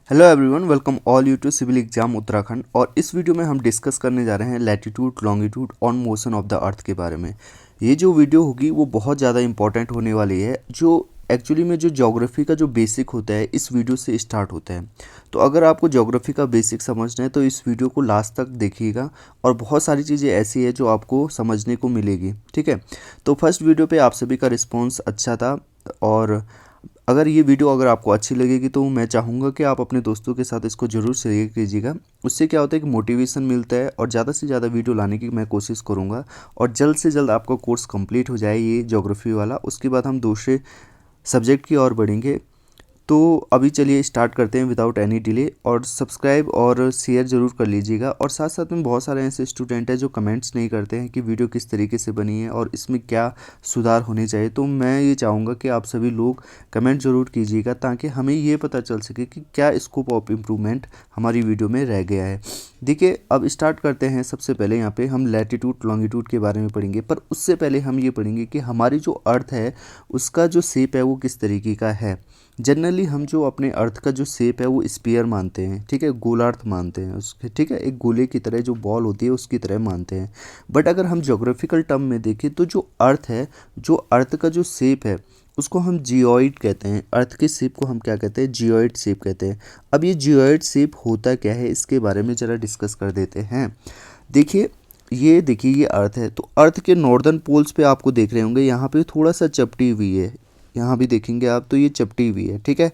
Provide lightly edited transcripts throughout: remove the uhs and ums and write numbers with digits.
Hello everyone, welcome all you to civil exam Uttarakhand. और इस video में हम डिस्कस करने जा रहे हैं latitude longitude on motion of the अर्थ के बारे में। ये जो वीडियो होगी वो बहुत ज़्यादा इंपॉर्टेंट होने वाली है। जो एक्चुअली में जो ज्योग्राफी का जो बेसिक होता है इस वीडियो से स्टार्ट होता है। तो अगर आपको ज्योग्राफी का बेसिक समझना है तो इस वीडियो को लास्ट तक देखिएगा और बहुत सारी चीज़ें ऐसी है जो आपको समझने को मिलेगी। ठीक है, तो फर्स्ट वीडियो पे आप सभी का रिस्पॉन्स अच्छा था और अगर आपको अच्छी लगेगी तो मैं चाहूँगा कि आप अपने दोस्तों के साथ इसको ज़रूर शेयर कीजिएगा। उससे क्या होता है कि मोटिवेशन मिलता है और ज़्यादा से ज़्यादा वीडियो लाने की मैं कोशिश करूँगा और जल्द से जल्द आपका कोर्स कंप्लीट हो जाए ये ज्योग्राफी वाला। उसके बाद हम दूसरे सब्जेक्ट की ओर बढ़ेंगे। तो अभी चलिए स्टार्ट करते हैं विदाउट एनी डिले। और सब्सक्राइब और शेयर ज़रूर कर लीजिएगा। और साथ साथ में बहुत सारे ऐसे स्टूडेंट हैं जो कमेंट्स नहीं करते हैं कि वीडियो किस तरीके से बनी है और इसमें क्या सुधार होने चाहिए। तो मैं ये चाहूँगा कि आप सभी लोग कमेंट ज़रूर कीजिएगा ताकि हमें ये पता चल सके कि क्या स्कोप ऑफ इम्प्रूवमेंट हमारी वीडियो में रह गया है। देखिए, अब स्टार्ट करते हैं। सबसे पहले यहाँ पे हम लैटिट्यूड लॉन्गिट्यूड के बारे में पढ़ेंगे, पर उससे पहले हम ये पढ़ेंगे कि हमारी जो अर्थ है उसका जो शेप है वो किस तरीके का है। जनरली हम जो अपने अर्थ का जो शेप है वो स्फीयर मानते हैं, ठीक है, गोलार्ध मानते हैं उसके, ठीक है, एक गोले की तरह जो बॉल होती है उसकी तरह मानते हैं। बट अगर हम ज्योग्राफिकल टर्म में देखें तो जो अर्थ है, जो अर्थ का जो शेप है उसको हम जियोइड कहते हैं। अर्थ के शेप को हम क्या कहते हैं? जियोइड शेप कहते हैं। अब ये जियोइड शेप होता क्या है इसके बारे में ज़रा डिस्कस कर देते हैं। देखिए, ये अर्थ है। तो अर्थ के नॉर्दर्न पोल्स पे आपको देख रहे होंगे यहाँ पे थोड़ा सा चपटी हुई है। यहाँ भी देखेंगे आप तो ये चपटी हुई है, ठीक है।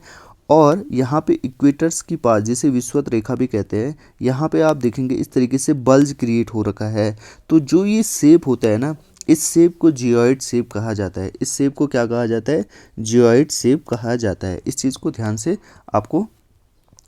और यहाँ पे इक्वेटर्स की पास, जिसे विषुवत रेखा भी कहते हैं, यहाँ पे आप देखेंगे इस तरीके से बल्ज क्रिएट हो रखा है। तो जो ये शेप होता है ना, इस शेप को जियोइड शेप कहा जाता है। इस शेप को क्या कहा जाता है? जियोइड शेप कहा जाता है। इस चीज़ को ध्यान से आपको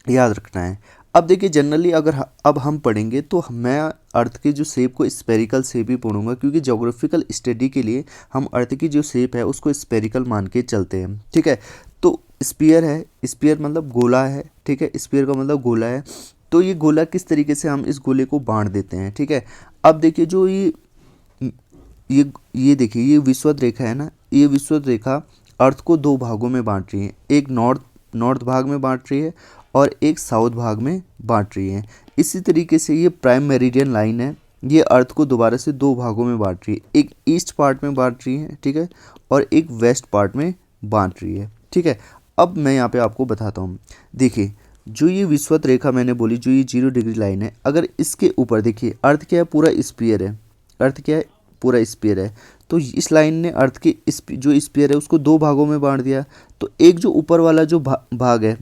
याद रखना है। अब देखिए, जनरली अगर अब हम पढ़ेंगे तो मैं अर्थ के जो शेप को स्पेरिकल शेप ही पढ़ूंगा, क्योंकि ज्योग्राफिकल स्टडी के लिए हम अर्थ की जो शेप है उसको स्पेरिकल मान के चलते हैं, ठीक है। तो स्पीयर है, स्पीयर मतलब गोला है, ठीक है, स्पीयर का मतलब गोला है। तो ये गोला किस तरीके से हम इस गोले को बांट देते हैं, ठीक है। अब देखिए, जो ये देखिए, ये विषुवत रेखा है ना, ये विषुवत रेखा अर्थ को दो भागों में बांट रही है। एक नॉर्थ भाग में बांट रही है और एक साउथ भाग में बांट रही है। इसी तरीके से ये प्राइम मेरिडियन लाइन है, ये अर्थ को दोबारा से दो भागों में बांट रही है। एक ईस्ट पार्ट में बांट रही है, ठीक है, और एक वेस्ट पार्ट में बांट रही है, ठीक है। अब मैं यहाँ पे आपको बताता हूँ। देखिए, जो ये विषुवत रेखा मैंने बोली, जो ये 0 डिग्री लाइन है, अगर इसके ऊपर देखिए, अर्थ क्या है? पूरा स्फीयर है। अर्थ क्या है? पूरा स्फीयर है। तो इस लाइन ने अर्थ के जो स्फीयर है उसको दो भागों में बांट दिया। तो एक जो ऊपर वाला जो भाग है,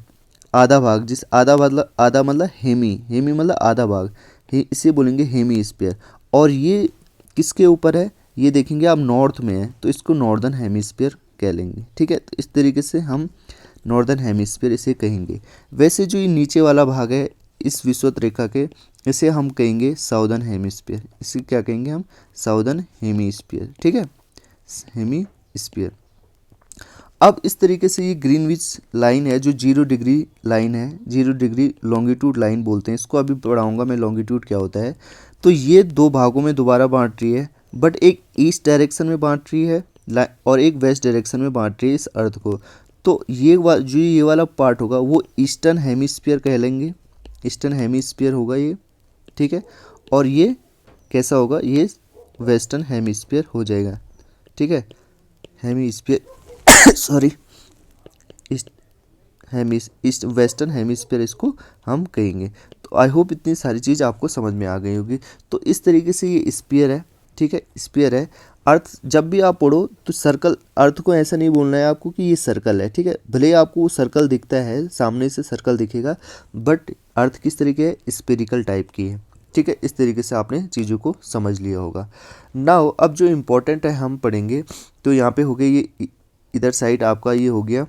आधा भाग, जिस आधा मतलब हेमी मतलब आधा भाग, इसे बोलेंगे हेमी स्फीयर। और ये किसके ऊपर है? ये देखेंगे आप, नॉर्थ में है, तो इसको नॉर्दर्न हेमिस्फीयर कह लेंगे, ठीक है। तो इस तरीके से हम नॉर्दर्न हेमिस्फीयर इसे कहेंगे। वैसे जो ये नीचे वाला भाग है इस विषुवत रेखा के, इसे हम कहेंगे साउदर्न हेमिस्फीयर। इसे क्या कहेंगे हम? साउदर्न हेमिस्फीयर, ठीक है, हेमिस्फीयर। अब इस तरीके से ये ग्रीनविच लाइन है जो 0 डिग्री लाइन है, 0 डिग्री लॉन्गिट्यूड लाइन बोलते हैं इसको। अभी पढ़ाऊंगा मैं लॉन्गिट्यूड क्या होता है। तो ये दो भागों में दोबारा बांट रही है, बट एक ईस्ट डायरेक्शन में बांट रही है और एक वेस्ट डायरेक्शन में बांट रही है इस अर्थ को। तो जो ये वाला पार्ट होगा वो ईस्टर्न हेमिस्फीयर कह लेंगे। ईस्टर्न हेमिस्फीयर होगा ये, ठीक है। और ये कैसा होगा? ये वेस्टर्न हेमिस्फीयर हो जाएगा, ठीक है। Hemisphere sorry, east east western hemisphere इसको हम कहेंगे। तो आई होप इतनी सारी चीज़ आपको समझ में आ गई होगी। तो इस तरीके से ये स्फीयर है, ठीक है, स्फीयर है। अर्थ जब भी आप पढ़ो तो सर्कल, अर्थ को ऐसा नहीं बोलना है आपको कि ये सर्कल है, ठीक है। भले ही आपको वो सर्कल दिखता है, सामने से सर्कल दिखेगा, बट अर्थ किस तरीके है? स्पेरिकल टाइप की है, ठीक है। इस तरीके से आपने चीज़ों को समझ लिया होगा। नाउ अब जो इम्पोर्टेंट है हम पढ़ेंगे। तो यहाँ पे हो गया ये, इधर साइड आपका ये हो गया,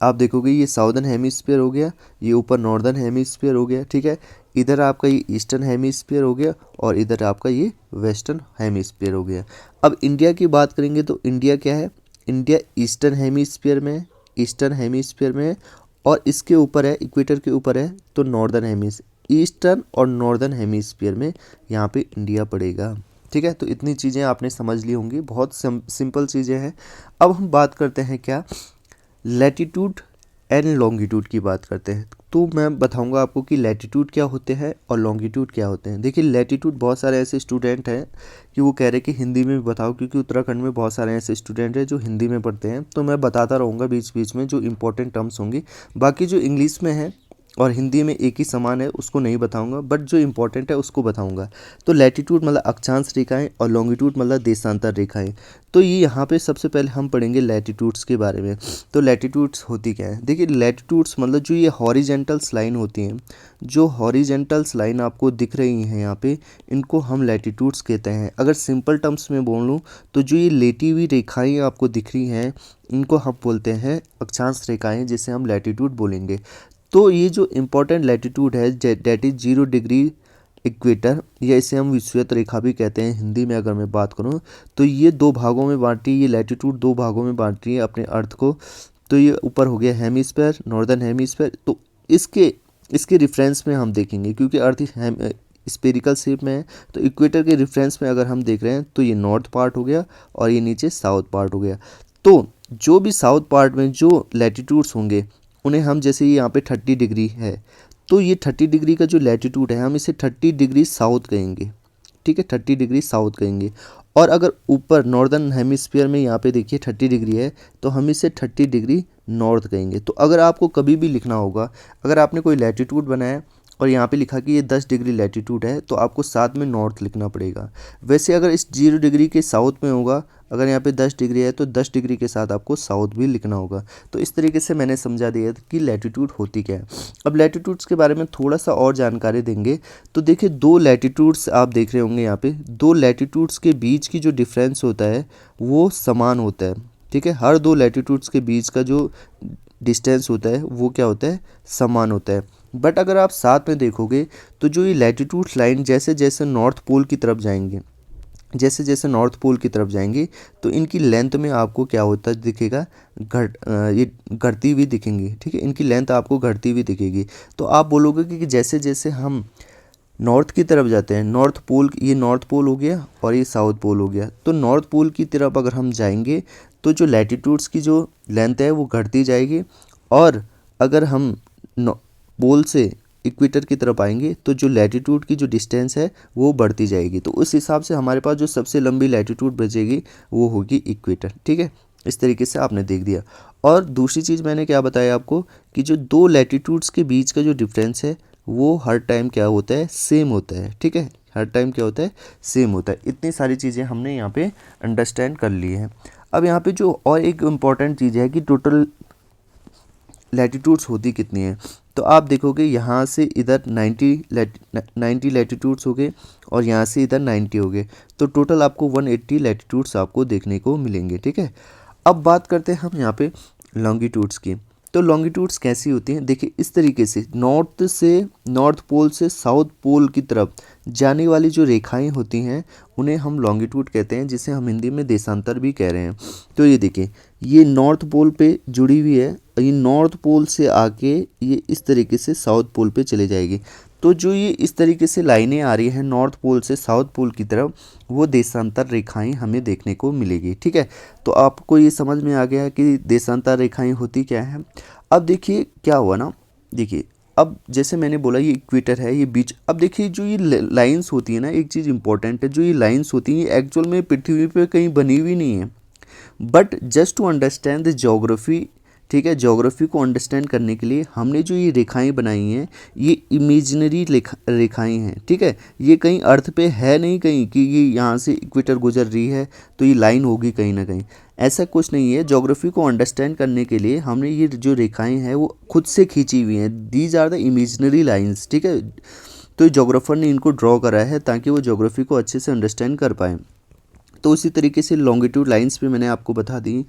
आप देखोगे ये साउदर्न हेमिस्फीयर हो गया, ये ऊपर नॉर्दर्न हेमिस्फीयर हो गया, ठीक है। इधर आपका ये ईस्टर्न हेमिस्फीयर हो गया और इधर आपका ये वेस्टर्न हेमिस्फीयर हो गया। अब इंडिया की बात करेंगे तो इंडिया क्या है? इंडिया ईस्टर्न हेमिस्फीयर में है, ईस्टर्न हेमिस्फीयर में है। और इसके ऊपर है, इक्वेटर के ऊपर है, तो नॉर्दर्न हेमिस्फीयर, ईस्टर्न और नॉर्दर्न हेमिस्फीयर में यहाँ पे इंडिया पड़ेगा, ठीक है। तो इतनी चीज़ें आपने समझ ली होंगी, बहुत सिंपल चीज़ें हैं। अब हम बात करते हैं क्या? लैटिट्यूड एंड लॉन्गिट्यूड की बात करते हैं, तो मैं बताऊंगा आपको कि लैटिट्यूड क्या होते हैं और लॉन्गिट्यूड क्या होते हैं। देखिए लैटिट्यूड, बहुत सारे ऐसे स्टूडेंट हैं कि वो कह रहे हैं कि हिंदी में भी बताओ, क्योंकि उत्तराखंड में बहुत सारे ऐसे स्टूडेंट हैं जो हिंदी में पढ़ते हैं, तो मैं बताता रहूँगा बीच बीच में जो इंपॉर्टेंट टर्म्स होंगे। बाकी जो इंग्लिश में है और हिंदी में एक ही समान है उसको नहीं बताऊंगा, बट जो इंपॉर्टेंट है उसको बताऊंगा। तो लैटिट्यूड मतलब अक्षांश रेखाएं और लॉन्गिट्यूड मतलब देशांतर रेखाएं। तो ये यहाँ पे सबसे पहले हम पढ़ेंगे लैटिट्यूड्स के बारे में। तो लैटिट्यूड्स होती क्या है? देखिए लैटिट्यूड्स मतलब जो ये हॉरिजेंटल्स लाइन होती हैं, जो हॉरिजेंटल्स लाइन आपको दिख रही हैं यहाँ पे, इनको हम लैटिट्यूड्स कहते हैं। अगर सिंपल टर्म्स में बोल लूँ तो जो ये लेटी हुई रेखाएँ आपको दिख रही हैं, इनको हम बोलते हैं अक्षांश रेखाएँ, जिसे हम लैटिट्यूड बोलेंगे। तो ये जो इम्पोर्टेंट लैटिट्यूड है डेट इज़ 0 डिग्री इक्वेटर, या इसे हम विषुवत रेखा भी कहते हैं हिंदी में अगर मैं बात करूँ, तो ये दो भागों में बांटी, ये लैटिट्यूड दो भागों में बांटी है अपने अर्थ को। तो ये ऊपर हो गया हेमिस्फेयर, नॉर्दर्न हेमिस्फेयर। तो इसके इसके रिफरेंस में हम देखेंगे, क्योंकि अर्थ स्पेरिकल शेप में है, तो इक्वेटर के रिफरेंस में अगर हम देख रहे हैं तो ये नॉर्थ पार्ट हो गया और ये नीचे साउथ पार्ट हो गया। तो जो भी साउथ पार्ट में जो लैटिट्यूड्स होंगे उन्हें हम, जैसे ये यहाँ पे 30 डिग्री है, तो ये 30 डिग्री का जो लैटिट्यूड है हम इसे 30 डिग्री साउथ कहेंगे, ठीक है, 30 डिग्री साउथ कहेंगे। और अगर ऊपर नॉर्दर्न हेमिस्फीयर में यहाँ पे देखिए 30 डिग्री है, तो हम इसे 30 डिग्री नॉर्थ कहेंगे। तो अगर आपको कभी भी लिखना होगा, अगर आपने कोई लैटिट्यूड बनाया और यहाँ पे लिखा कि ये 10 डिग्री लैटिट्यूड है, तो आपको साथ में नॉर्थ लिखना पड़ेगा। वैसे अगर इस 0 डिग्री के साउथ में होगा, अगर यहाँ पे 10 डिग्री है तो 10 डिग्री के साथ आपको साउथ भी लिखना होगा। तो इस तरीके से मैंने समझा दिया कि लैटिट्यूड होती क्या है। अब लैटिट्यूड्स के बारे में थोड़ा सा और जानकारी देंगे। तो देखिए दो लैटिट्यूड्स आप देख रहे होंगे यहाँ पे, दो लैटिट्यूड्स के बीच की जो डिफरेंस होता है वो समान होता है, ठीक है। हर दो लैटिट्यूड्स के बीच का जो डिस्टेंस होता है वो क्या होता है, समान होता है। बट अगर आप साथ में देखोगे तो जो ये लैटिट्यूड लाइन जैसे जैसे नॉर्थ पोल की तरफ जाएंगे, जैसे जैसे नॉर्थ पोल की तरफ जाएंगे, तो इनकी लेंथ में आपको क्या होता दिखेगा, ये घटती हुई दिखेंगी, ठीक है। इनकी लेंथ आपको घटती हुई दिखेगी। तो आप बोलोगे कि जैसे जैसे हम नॉर्थ की तरफ जाते हैं, नॉर्थ पोल, ये नॉर्थ पोल हो गया और ये साउथ पोल हो गया, तो नॉर्थ पोल की तरफ अगर हम जाएंगे तो जो लैटिट्यूड्स की जो लेंथ है वो घटती जाएगी, और अगर हम पोल से इक्वेटर की तरफ आएंगे तो जो लैटिट्यूड की जो डिस्टेंस है वो बढ़ती जाएगी। तो उस हिसाब से हमारे पास जो सबसे लंबी लैटिट्यूड बचेगी वो होगी इक्वेटर, ठीक है। इस तरीके से आपने देख दिया। और दूसरी चीज़ मैंने क्या बताया आपको कि जो दो लैटिट्यूड्स के बीच का जो डिफरेंस है वो हर टाइम क्या होता है, सेम होता है, ठीक है। हर टाइम क्या होता है, सेम होता है। इतनी सारी चीज़ें हमने यहाँ पे अंडरस्टैंड कर ली हैं। अब यहाँ पे जो और एक इम्पॉर्टेंट चीज़ है कि टोटल लैटिट्यूड्स होती कितनी है, तो आप देखोगे यहाँ से इधर 90 लैटिट्यूड्स हो गए और यहाँ से इधर 90 हो गए, तो टोटल आपको 180 लैटिट्यूड्स आपको देखने को मिलेंगे, ठीक है। अब बात करते हैं हम यहाँ पे लॉन्गिट्यूड्स की। तो लॉन्गिट्यूड्स कैसी होती हैं, देखिए इस तरीके से नॉर्थ पोल से साउथ पोल की तरफ जाने वाली जो रेखाएं होती हैं उन्हें हम लॉन्गिट्यूड कहते हैं, जिसे हम हिंदी में देशांतर भी कह रहे हैं। तो ये देखिए ये नॉर्थ पोल पे जुड़ी हुई है, ये नॉर्थ पोल से आके ये इस तरीके से साउथ पोल पे चले जाएगी। तो जो ये इस तरीके से लाइनें आ रही हैं नॉर्थ पोल से साउथ पोल की तरफ, वो देशांतर रेखाएं हमें देखने को मिलेगी, ठीक है। तो आपको ये समझ में आ गया कि देशांतर रेखाएं होती क्या हैं। अब देखिए क्या हुआ ना, देखिए अब जैसे मैंने बोला ये इक्वेटर है, ये बीच। अब देखिए जो ये लाइंस होती है ना, एक चीज़ इंपॉर्टेंट है, जो ये लाइंस होती हैं ये एक्चुअल में पृथ्वी पे कहीं बनी हुई नहीं है, but just to understand the geography, ठीक है। ज्योग्राफी को अंडरस्टैंड करने के लिए हमने जो ये रेखाएं बनाई हैं ये इमेजिनरी रेखाएं हैं, ठीक है। ये कहीं अर्थ पे है नहीं कहीं कि ये यहाँ से इक्वेटर गुजर रही है तो ये लाइन होगी कहीं ना कहीं, ऐसा कुछ नहीं है। ज्योग्राफी को अंडरस्टैंड करने के लिए हमने ये जो रेखाएं हैं वो खुद से खींची हुई हैं, these are the imaginary lines, ठीक है। तो जोग्राफर ने इनको ड्रॉ करा है ताकि वो ज्योग्राफी को अच्छे से अंडरस्टैंड कर पाएँ। तो उसी तरीके से लॉन्गिट्यूड लाइंस भी मैंने आपको बता दी।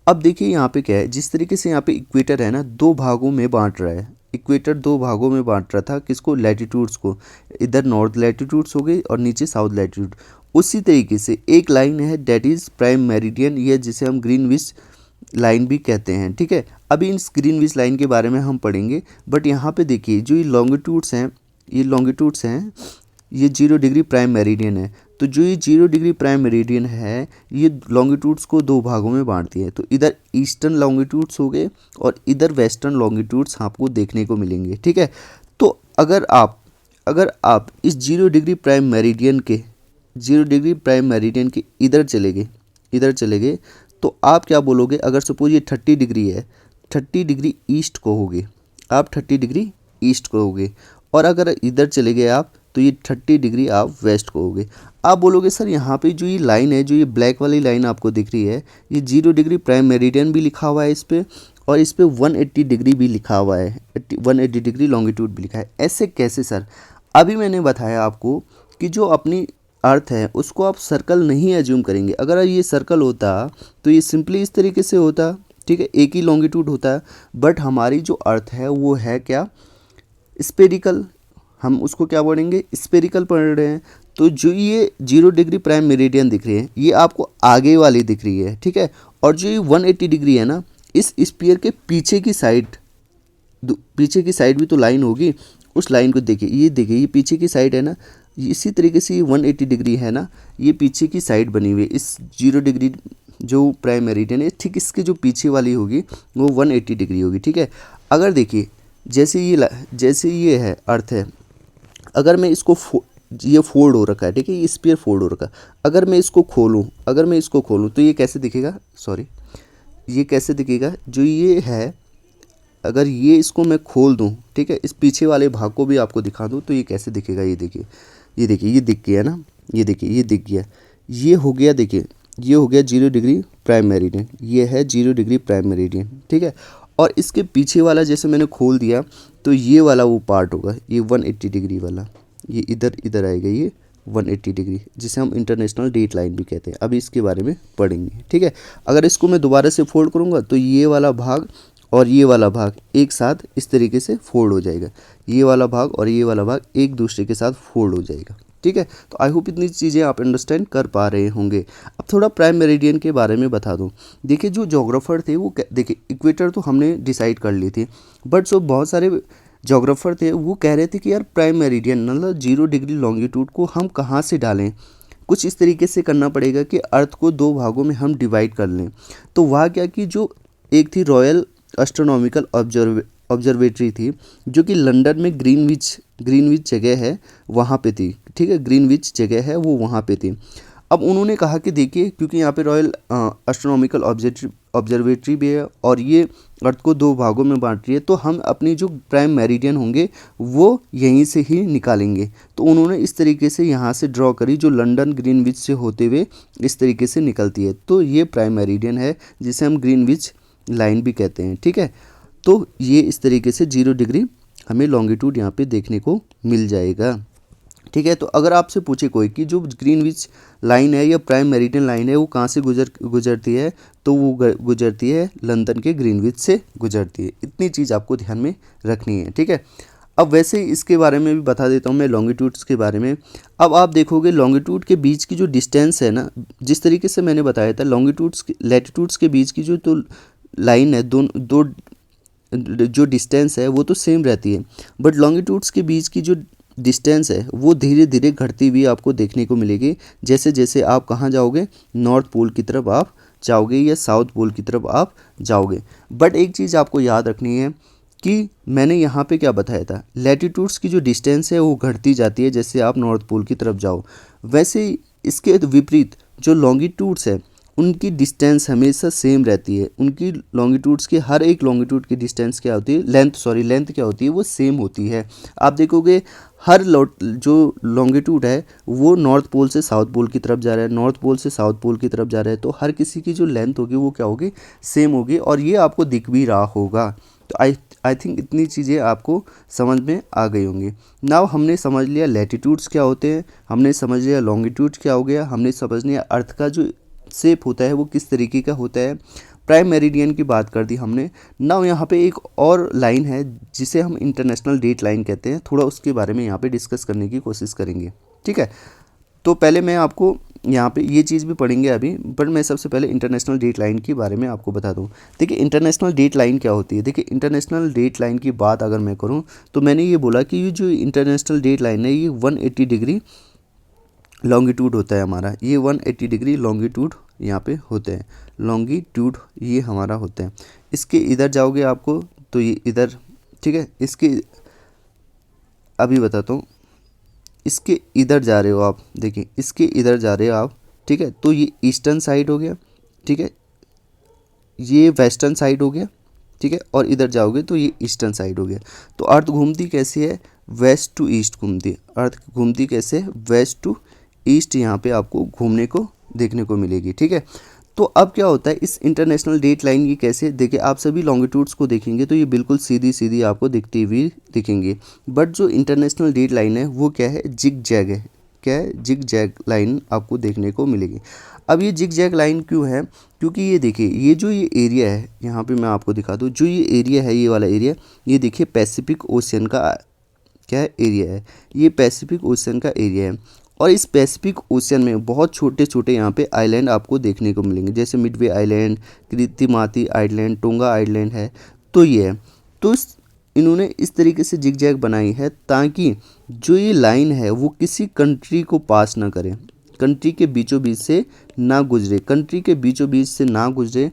अब देखिए यहाँ पे क्या है, जिस तरीके से यहाँ पे इक्वेटर है ना, दो भागों में बांट रहा है, इक्वेटर दो भागों में बांट रहा था, किसको, लैटिट्यूड्स को। इधर नॉर्थ लैटिट्यूड्स हो गई और नीचे साउथ लैटिट्यूड। उसी तरीके से एक लाइन है डेट इज़ प्राइम मेरिडियन, ये जिसे हम ग्रीनविच लाइन भी कहते हैं, ठीक है। अभी इस ग्रीनविच लाइन के बारे में हम पढ़ेंगे, बट यहाँ पे देखिए जो ये लॉन्गिट्यूड्स हैं ये 0 डिग्री प्राइम मेरिडियन है। तो जो ये 0 डिग्री प्राइम मेरिडियन है ये लॉन्गिट्यूड्स को दो भागों में बांटती है। तो इधर ईस्टर्न लॉन्गिट्यूड्स हो गए और इधर वेस्टर्न लॉन्गिट्यूड्स आपको देखने को मिलेंगे, ठीक है। तो अगर आप इस 0 डिग्री प्राइम मेरिडियन के इधर चले गए तो आप क्या बोलोगे, अगर सपोज ये 30 डिग्री है, 30 डिग्री ईस्ट को होगे, आप 30 डिग्री ईस्ट को होगे। और अगर इधर चले गए आप तो ये 30 डिग्री आप वेस्ट को होगे। आप बोलोगे सर यहाँ पे जो ये लाइन है, जो ये ब्लैक वाली लाइन आपको दिख रही है, ये 0 डिग्री प्राइम मेरिडियन भी लिखा हुआ है इस पे, और इस पे 180 डिग्री भी लिखा हुआ है, 180 डिग्री लॉन्गिट्यूड भी लिखा है। ऐसे कैसे सर? अभी मैंने बताया आपको कि जो अपनी अर्थ है उसको आप सर्कल नहीं एज्यूम करेंगे। अगर ये सर्कल होता तो ये सिंपली इस तरीके से होता, ठीक है, एक ही लॉन्गिट्यूड होता है। बट हमारी जो अर्थ है वो है क्या, स्पेरिकल। हम उसको क्या पढ़ेंगे, स्पेरिकल पढ़ रहे हैं। तो जो ये 0 डिग्री प्राइम मेरिडियन दिख रही है ये आपको आगे वाली दिख रही है, ठीक है। और जो ये 180 डिग्री है ना, इस स्फीयर के पीछे की साइड भी तो लाइन होगी, उस लाइन को देखिए, ये पीछे की साइड है ना। इसी तरीके से ये 180 डिग्री है ना, ये पीछे की साइड बनी हुई है। इस 0 डिग्री जो प्राइम मेरिडियन है ठीक इसके जो पीछे वाली होगी वो 180 डिग्री होगी, ठीक है। अगर देखिए जैसे ये है अर्थ है, अगर मैं इसको ये फोल्ड हो रखा है, ठीक है, ये स्फीयर फोल्ड हो रखा है। अगर मैं इसको खोलूँ तो ये कैसे दिखेगा, ये कैसे दिखेगा, जो ये है अगर ये इसको मैं खोल दूँ, ठीक है, इस पीछे वाले भाग को भी आपको दिखा दूँ तो ये कैसे दिखेगा, ये देखिए ये दिख गया ना, ये देखिए ये दिख गया, ये हो गया, देखिए ये हो गया 0 डिग्री प्राइम मेरिडियन, ये है 0 डिग्री प्राइम मेरिडियन, ठीक है। और इसके पीछे वाला जैसे मैंने खोल दिया तो ये वाला वो पार्ट होगा, ये 180 डिग्री वाला, ये इधर आएगा, ये 180 डिग्री, जिसे हम इंटरनेशनल डेट लाइन भी कहते हैं। अभी इसके बारे में पढ़ेंगे, ठीक है। अगर इसको मैं दोबारा से फोल्ड करूँगा तो ये वाला भाग और ये वाला भाग एक साथ इस तरीके से फोल्ड हो जाएगा, ये वाला भाग और ये वाला भाग एक दूसरे के साथ फोल्ड हो जाएगा, ठीक है। तो आई होप इतनी चीज़ें आप अंडरस्टैंड कर पा रहे होंगे। अब थोड़ा प्राइम मेरिडियन के बारे में बता दूं। देखिए जो जोग्राफर थे वो देखिए इक्वेटर तो हमने डिसाइड कर ली थी, बट जो बहुत सारे जोग्राफर थे वो कह रहे थे कि यार प्राइम मेरिडियन मतलब 0 डिग्री लॉन्गिट्यूड को हम कहाँ से डालें, कुछ इस तरीके से करना पड़ेगा कि अर्थ को दो भागों में हम डिवाइड कर लें। तो वह क्या कि जो एक थी रॉयल एस्ट्रोनॉमिकल ऑब्जर्वेटरी थी जो कि लंदन में ग्रीनविच जगह है वहाँ पे थी, ठीक है, ग्रीनविच जगह है वो वहाँ पे थी। अब उन्होंने कहा कि देखिए क्योंकि यहाँ पे रॉयल एस्ट्रोनॉमिकल ऑब्जर्वेटरी भी है और ये अर्थ को दो भागों में बांट रही है, तो हम अपनी जो प्राइम मेरिडियन होंगे वो यहीं से ही निकालेंगे। तो उन्होंने इस तरीके से यहाँ से ड्रॉ करी जो लंदन ग्रीनविच से होते हुए इस तरीके से निकलती है। तो ये प्राइम मेरिडियन है जिसे हम ग्रीनविच लाइन भी कहते हैं, ठीक है। तो ये इस तरीके से 0 डिग्री हमें लॉन्गिट्यूड यहाँ पे देखने को मिल जाएगा, ठीक है। तो अगर आपसे पूछे कोई कि जो ग्रीनविच लाइन है या प्राइम मेरिडियन लाइन है वो कहाँ से गुजरती है, तो वो गुजरती है लंदन के ग्रीनविच से गुजरती है। इतनी चीज़ आपको ध्यान में रखनी है, ठीक है। अब वैसे ही इसके बारे में भी बता देता हूँ मैं लॉन्गिट्यूड्स के बारे में। अब आप देखोगे लॉन्गिट्यूड के बीच की जो डिस्टेंस है ना, जिस तरीके से मैंने बताया था लैटिट्यूड्स के बीच की जो तो लाइन है दो जो डिस्टेंस है वो तो सेम रहती है, बट लॉन्गिट्यूड्स के बीच की जो डिस्टेंस है वो धीरे धीरे घटती हुई आपको देखने को मिलेगी जैसे जैसे आप कहाँ जाओगे, नॉर्थ पोल की तरफ आप जाओगे या साउथ पोल की तरफ आप जाओगे। बट एक चीज़ आपको याद रखनी है कि मैंने यहाँ पे क्या बताया था, लैटिट्यूड्स की जो डिस्टेंस है वो घटती जाती है जैसे आप नॉर्थ पोल की तरफ जाओ। वैसे इसके विपरीत जो लॉन्गिट्यूड्स है उनकी डिस्टेंस हमेशा सेम रहती है। उनकी लॉन्गिट्यूड्स की हर एक लॉन्गिट्यूड की डिस्टेंस क्या होती है, लेंथ क्या होती है, वो सेम होती है। आप देखोगे हर जो लॉन्गिट्यूड है वो नॉर्थ पोल से साउथ पोल की तरफ जा रहा है, नॉर्थ पोल से साउथ पोल की तरफ जा रहा है, तो हर किसी की जो लेंथ होगी वो क्या होगी, सेम होगी, और ये आपको दिख भी रहा होगा। तो आई थिंक इतनी चीज़ें आपको समझ में आ गई होंगी। नाउ हमने समझ लिया लैटिट्यूड्स क्या होते हैं, हमने समझ लिया लॉन्गिट्यूड क्या हो गया, हमने समझ लिया अर्थ का जो शेप होता है वो किस तरीके का होता है, प्राइम मेरिडियन की बात कर दी हमने। नाउ यहाँ पे एक और लाइन है जिसे हम इंटरनेशनल डेट लाइन कहते हैं, थोड़ा उसके बारे में यहाँ पे डिस्कस करने की कोशिश करेंगे, ठीक है। तो पहले मैं आपको यहाँ पे ये चीज़ भी पढ़ेंगे अभी, बट मैं सबसे पहले इंटरनेशनल डेट लाइन के बारे में आपको बता दूँ। देखिए इंटरनेशनल डेट लाइन क्या होती है। देखिए इंटरनेशनल डेट लाइन की बात अगर मैं करूँ तो मैंने ये बोला कि ये जो इंटरनेशनल डेट लाइन है ये 180 डिग्री लॉन्गिट्यूड होता है हमारा, ये 180 डिग्री लॉन्गिट्यूड यहाँ पे होते हैं, लॉन्गिट्यूड ये हमारा होता है। इसके इधर जाओगे आपको तो ये इधर, ठीक है, इसके अभी बताता हूँ, इसके इधर जा रहे हो आप, देखिए इसके इधर जा रहे हो आप, ठीक है, तो ये ईस्टर्न साइड हो गया, ठीक है, ये वेस्टर्न साइड हो गया, ठीक है, और इधर जाओगे तो ये ईस्टर्न साइड हो गया। तो अर्थ घूमती कैसी है, वेस्ट टू ईस्ट घूमती है। अर्थ घूमती कैसे, वेस्ट टू ईस्ट यहाँ पे आपको घूमने को देखने को मिलेगी, ठीक है। तो अब क्या होता है इस इंटरनेशनल डेट लाइन की कैसे, देखिए आप सभी लॉन्गिट्यूड्स को देखेंगे तो ये बिल्कुल सीधी सीधी आपको दिखती हुई दिखेंगी, बट जो इंटरनेशनल डेट लाइन है वो क्या है, जिग जैग है। क्या है, जिग जैग लाइन आपको देखने को मिलेगी। अब ये जिग जैग लाइन क्यों है, क्योंकि ये देखिए ये जो ये एरिया है, यहाँ पे मैं आपको दिखा दूँ, जो ये एरिया है, ये वाला एरिया, ये देखिए पैसिफिक ओशियन का क्या है, एरिया है, ये पैसिफिक ओशियन का एरिया है। और इस पैसिफिक ओशियन में बहुत छोटे छोटे यहाँ पे आइलैंड आपको देखने को मिलेंगे, जैसे Midway island, Kiritimati island, Tonga island है, तो ये है। तो इन्होंने इस तरीके से जिगजैग बनाई है ताकि जो ये लाइन है वो किसी कंट्री को पास ना करे, कंट्री के बीचों बीच से ना गुजरे, कंट्री के बीचों बीच से ना गुजरे,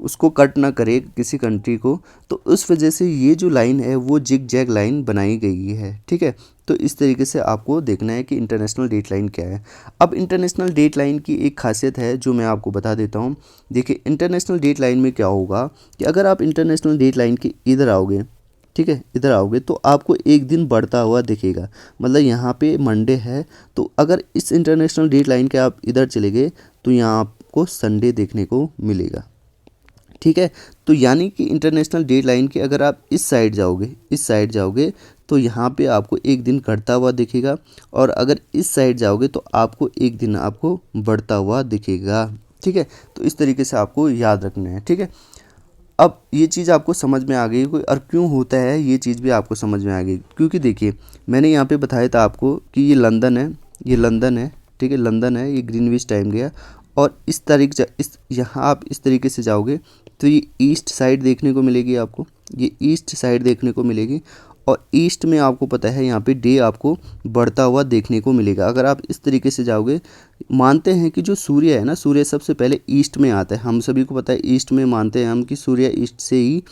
उसको कट ना करे किसी कंट्री को। तो उस वजह से ये जो लाइन है वो जिग जैग लाइन बनाई गई है, ठीक है। तो इस तरीके से आपको देखना है कि इंटरनेशनल डेट लाइन क्या है। अब इंटरनेशनल डेट लाइन की एक खासियत है जो मैं आपको बता देता हूँ। देखिए इंटरनेशनल डेट लाइन में क्या होगा कि अगर आप इंटरनेशनल डेट लाइन के इधर आओगे, ठीक है, इधर आओगे तो आपको एक दिन बढ़ता हुआ दिखेगा, मतलब यहाँ पे मंडे है, तो अगर इस इंटरनेशनल डेट लाइन के आप इधर चले गए तो यहाँ आपको संडे देखने को मिलेगा, ठीक है। तो यानी कि इंटरनेशनल डेट लाइन के अगर आप इस साइड जाओगे, इस साइड जाओगे तो यहाँ पे आपको एक दिन घटता हुआ दिखेगा, और अगर इस साइड जाओगे तो आपको एक दिन आपको बढ़ता हुआ दिखेगा, ठीक है। तो इस तरीके से आपको याद रखना है, ठीक है। अब ये चीज़ आपको समझ में आ गई कोई, और क्यों होता है ये चीज़ भी आपको समझ में आ गई, क्योंकि देखिए मैंने यहाँ पे बताया था आपको कि ये लंदन है, ये लंदन है, ठीक है, लंदन है, ये ग्रीनविच टाइम गया, और इस तरीके से इस यहाँ आप इस तरीके से जाओगे तो ये ईस्ट साइड देखने को मिलेगी आपको, ये ईस्ट साइड देखने को मिलेगी, और ईस्ट में आपको पता है यहाँ पे डे आपको बढ़ता हुआ देखने को मिलेगा। अगर आप इस तरीके से जाओगे, मानते हैं कि जो सूर्य है ना, सूर्य सबसे पहले ईस्ट में आता है, हम सभी को पता है ईस्ट में, मानते हैं हम कि सूर्य ईस्ट से ही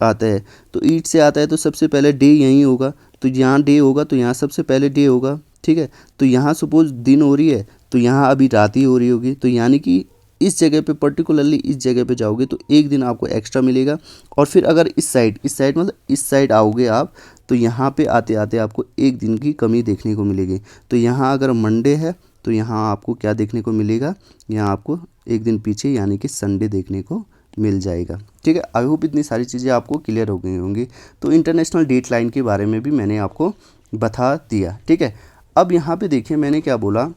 आता है, तो ईस्ट से आता है तो सबसे पहले डे यहीं होगा, तो यहाँ डे होगा तो यहाँ सबसे पहले डे होगा, ठीक है। तो यहाँ सपोज दिन हो रही है तो यहाँ अभी रात ही हो रही होगी, तो यानी कि इस जगह पे पर्टिकुलरली इस जगह पे जाओगे तो एक दिन आपको एक्स्ट्रा मिलेगा। और फिर अगर इस साइड मतलब इस साइड आओगे आप तो यहाँ पे आते आते आपको एक दिन की कमी देखने को मिलेगी। तो यहाँ अगर मंडे है तो यहाँ आपको क्या देखने को मिलेगा, यहाँ आपको एक दिन पीछे यानी कि संडे देखने को मिल जाएगा, ठीक है। आई होप इतनी सारी चीज़ें आपको क्लियर हो गई होंगी। तो इंटरनेशनल डेट लाइन के बारे में भी मैंने आपको बता दिया, ठीक है। अब यहाँ पे देखिए मैंने क्या बोला,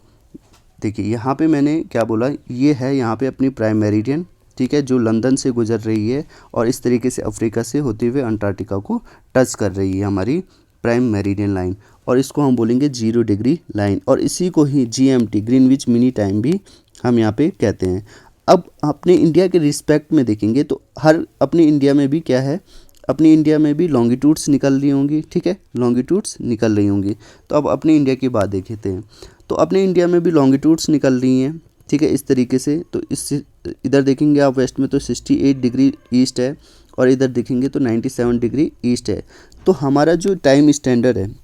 देखिए यहाँ पे मैंने क्या बोला, ये है यहाँ पे अपनी प्राइम मेरिडियन, ठीक है, जो लंदन से गुजर रही है और इस तरीके से अफ्रीका से होते हुए अंटार्कटिका को टच कर रही है हमारी प्राइम मेरिडियन लाइन, और इसको हम बोलेंगे 0 डिग्री लाइन, और इसी को ही GMT ग्रीनविच मिनी टाइम भी हम यहाँ पे कहते हैं। अब अपने इंडिया के रिस्पेक्ट में देखेंगे तो हर अपने इंडिया में भी क्या है, अपनी इंडिया में भी लॉन्गिट्यूड्स निकल रही होंगी, ठीक है, लॉन्गिट्यूड्स निकल रही होंगी। तो अब अपने इंडिया की बात देखते हैं, तो अपने इंडिया में भी लॉन्गिट्यूड्स निकल रही हैं, ठीक है, इस तरीके से। तो इस इधर देखेंगे आप वेस्ट में तो 68 डिग्री ईस्ट है, और इधर देखेंगे तो 97 डिग्री ईस्ट है। तो हमारा जो टाइम स्टैंडर्ड है,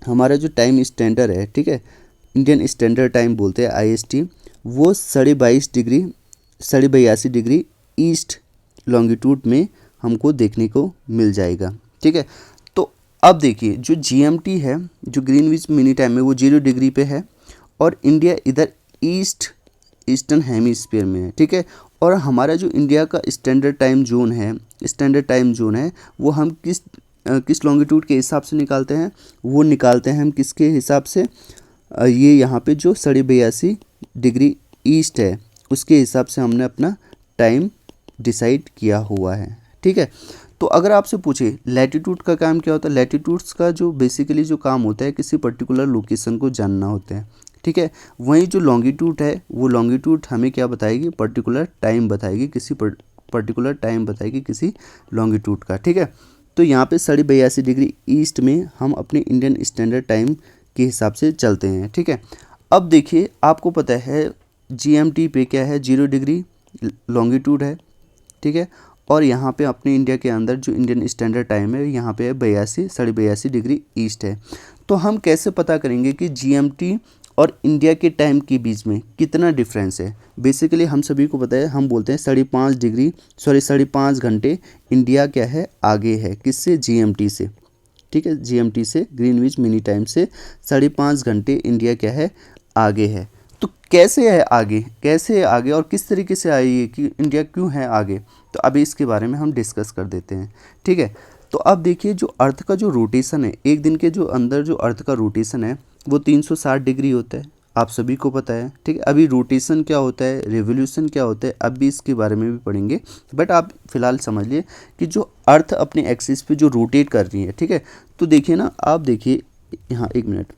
हमारा जो टाइम स्टैंडर्ड है, ठीक है, इंडियन स्टैंडर्ड टाइम बोलते हैं IST, वो 22.5 डिग्री ईस्ट लॉन्गिट्यूड में हमको देखने को मिल जाएगा, ठीक है। तो अब देखिए जो GMT है, जो ग्रीनविच मिनी टाइम है, वो 0 डिग्री पे है, और इंडिया इधर ईस्टर्न हेमिस्फीयर में है, ठीक है। और हमारा जो इंडिया का स्टैंडर्ड टाइम जोन है, स्टैंडर्ड टाइम जोन है, वो हम किस लॉन्गिट्यूड के हिसाब से निकालते हैं, वो निकालते हैं हम किसके हिसाब से, ये यहाँ पे जो 82.5 डिग्री ईस्ट है उसके हिसाब से हमने अपना टाइम डिसाइड किया हुआ है, ठीक है। तो अगर आपसे पूछे लैटिट्यूड का काम क्या होता है, लैटिट्यूड्स का जो बेसिकली जो काम होता है किसी पर्टिकुलर लोकेशन को जानना होता है, ठीक है। वहीं जो लॉन्गिट्यूड है वो लॉन्गिट्यूड हमें क्या बताएगी, पर्टिकुलर टाइम बताएगी, किसी पर्टिकुलर टाइम बताएगी किसी लॉन्गिट्यूड का, ठीक है। तो यहाँ पे 82.5 डिग्री ईस्ट में हम अपने इंडियन स्टैंडर्ड टाइम के हिसाब से चलते हैं, ठीक है। अब देखिए आपको पता है GMT पे क्या है, 0 डिग्री लॉन्गिट्यूड है, ठीक है। और यहाँ पे अपने इंडिया के अंदर जो इंडियन स्टैंडर्ड टाइम है यहाँ पे 82.5 डिग्री ईस्ट है। तो हम कैसे पता करेंगे कि GMT और इंडिया के टाइम के बीच में कितना डिफरेंस है। बेसिकली हम सभी को पता है, हम बोलते हैं 5.5 घंटे इंडिया क्या है, आगे है, किससे, GMT से, ठीक है। GMT से, ग्रीनविच मीन टाइम से 5.5 घंटे इंडिया क्या है, आगे है। तो कैसे है आगे, कैसे है आगे और किस तरीके से आई है कि इंडिया क्यों है आगे, तो अभी इसके बारे में हम डिस्कस कर देते हैं, ठीक है। तो अब देखिए जो अर्थ का जो रोटेशन है, एक दिन के जो अंदर जो अर्थ का रोटेशन है वो 360 डिग्री होता है, आप सभी को पता है, ठीक है। अभी रोटेशन क्या होता है, रिवोल्यूशन क्या होता है, अब भी इसके बारे में भी पढ़ेंगे, बट आप फिलहाल समझ लिए कि जो अर्थ अपने एक्सिस पे जो रोटेट कर रही है, ठीक है। तो देखिए ना, आप देखिए यहाँ, एक मिनट,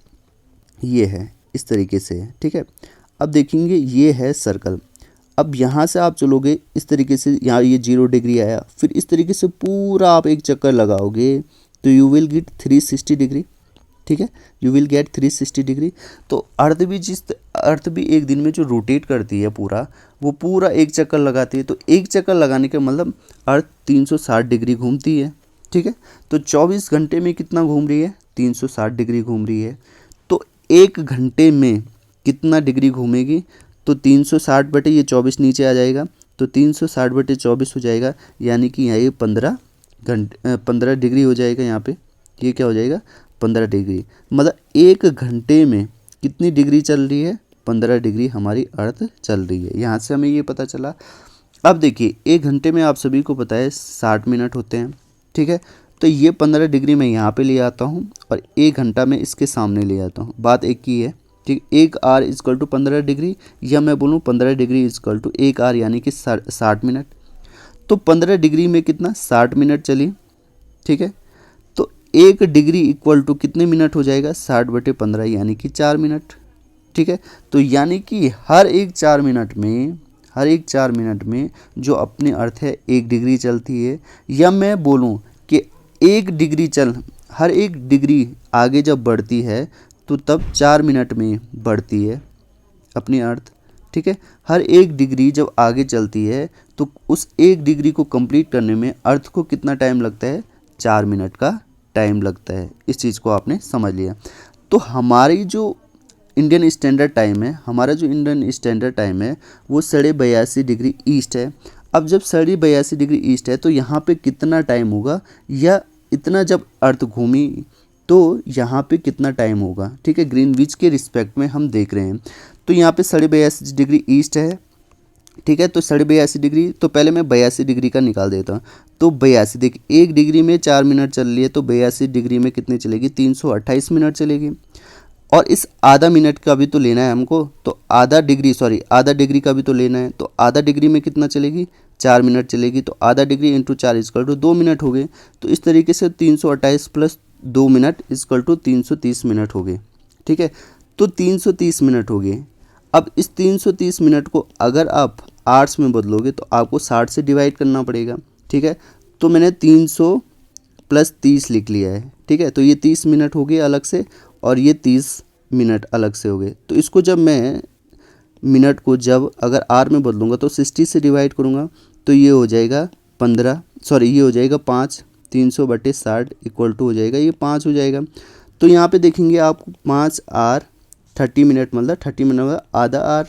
ये है इस तरीके से है, ठीक है। अब देखेंगे ये है सर्कल, अब यहाँ से आप चलोगे इस तरीके से, यहाँ ये 0 डिग्री आया, फिर इस तरीके से पूरा आप एक चक्कर लगाओगे तो यू विल गेट 360 डिग्री, ठीक है, यू विल गेट 360 डिग्री। तो अर्थ भी एक दिन में जो रोटेट करती है पूरा, वो पूरा एक चक्कर लगाती है, तो एक चक्कर लगाने का मतलब अर्थ 360 डिग्री घूमती है, ठीक है। तो 24 घंटे में कितना घूम रही है, 360 डिग्री घूम रही है। तो एक घंटे में कितना डिग्री घूमेगी, तो 360 बटे ये 24 नीचे आ जाएगा, तो 360 बटे 24 हो जाएगा, यानी कि यहाँ ये 15 डिग्री हो जाएगा। यहाँ पे ये क्या हो जाएगा, 15 डिग्री, मतलब एक घंटे में कितनी डिग्री चल रही है, 15 डिग्री हमारी अर्थ चल रही है। यहाँ से हमें ये पता चला। अब देखिए एक घंटे में आप सभी को पता है 60 मिनट होते हैं, ठीक है। तो ये 15 डिग्री मैं यहाँ पे ले आता हूँ और एक घंटा में इसके सामने ले आता हूँ, बात एक ही है, ठीक। 1 आवर इजकल टू 15 डिग्री, या मैं बोलूँ 15 डिग्री इजकल टू 1 आवर, यानी कि 60 मिनट। तो 15 डिग्री में कितना, 60 मिनट चली, ठीक है। तो 1 डिग्री इक्वल टू कितने मिनट हो जाएगा, 60 बटे 15, यानी कि 4 मिनट, ठीक है। तो यानी कि हर एक 4 मिनट में जो अपने अर्थ है 1 डिग्री चलती है, या मैं बोलूँ कि 1 डिग्री हर 1 डिग्री आगे जब बढ़ती है तो तब 4 मिनट में बढ़ती है अपनी अर्थ, ठीक है। हर 1 डिग्री जब आगे चलती है तो उस 1 डिग्री को कंप्लीट करने में अर्थ को कितना टाइम लगता है, 4 मिनट का टाइम लगता है। इस चीज़ को आपने समझ लिया। तो हमारी जो इंडियन स्टैंडर्ड टाइम है, वो 82.5 डिग्री ईस्ट है। अब जब 82.5 डिग्री ईस्ट है तो यहाँ पे कितना टाइम होगा, या इतना जब अर्थ घूमी तो यहाँ पे कितना टाइम होगा, ठीक है। ग्रीनविच के रिस्पेक्ट में हम देख रहे हैं। तो यहाँ पे 82.5 डिग्री ईस्ट है, ठीक है। तो 82.5 डिग्री, तो पहले मैं 82 डिग्री का निकाल देता हूँ। तो 82, देखिए 1 डिग्री में 4 मिनट चल रही है, तो 82 डिग्री में कितनी चलेगी, 328 मिनट चलेगी। और इस आधा मिनट का भी तो लेना है हमको, तो आधा डिग्री का भी तो लेना है, तो आधा डिग्री में कितना चलेगी, 4 मिनट चलेगी। तो आधा डिग्री इंटू 4 इजकल टू 2 मिनट हो गए। तो इस तरीके से 328 प्लस 2 मिनट इजकल टू 330 मिनट हो गए, ठीक है। तो 330 मिनट हो गए। अब इस 330 मिनट को अगर आप आवर्स में बदलोगे तो आपको 60 से डिवाइड करना पड़ेगा, ठीक है। तो मैंने 300 प्लस 30 लिख लिया है, ठीक है। तो ये 30 मिनट हो गए अलग से, और ये 30 मिनट अलग से हो गए। तो इसको जब मैं मिनट को जब अगर आर में बदलूँगा तो 60 से डिवाइड करूँगा तो ये हो जाएगा 5, 300 बटे 60 इक्वल टू हो जाएगा ये 5 हो जाएगा। तो यहाँ पे देखेंगे आपको 5 आर 30 मिनट, मतलब 30 मिनट आधा आर,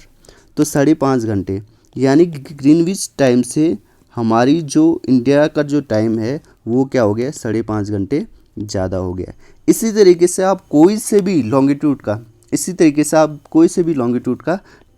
तो 5.5 घंटे, यानी कि ग्रीनविच टाइम से हमारी जो इंडिया का जो टाइम है वो क्या हो गया, 5.5 घंटे ज़्यादा हो गया। इसी तरीके से आप कोई से भी लॉन्गिट्यूड का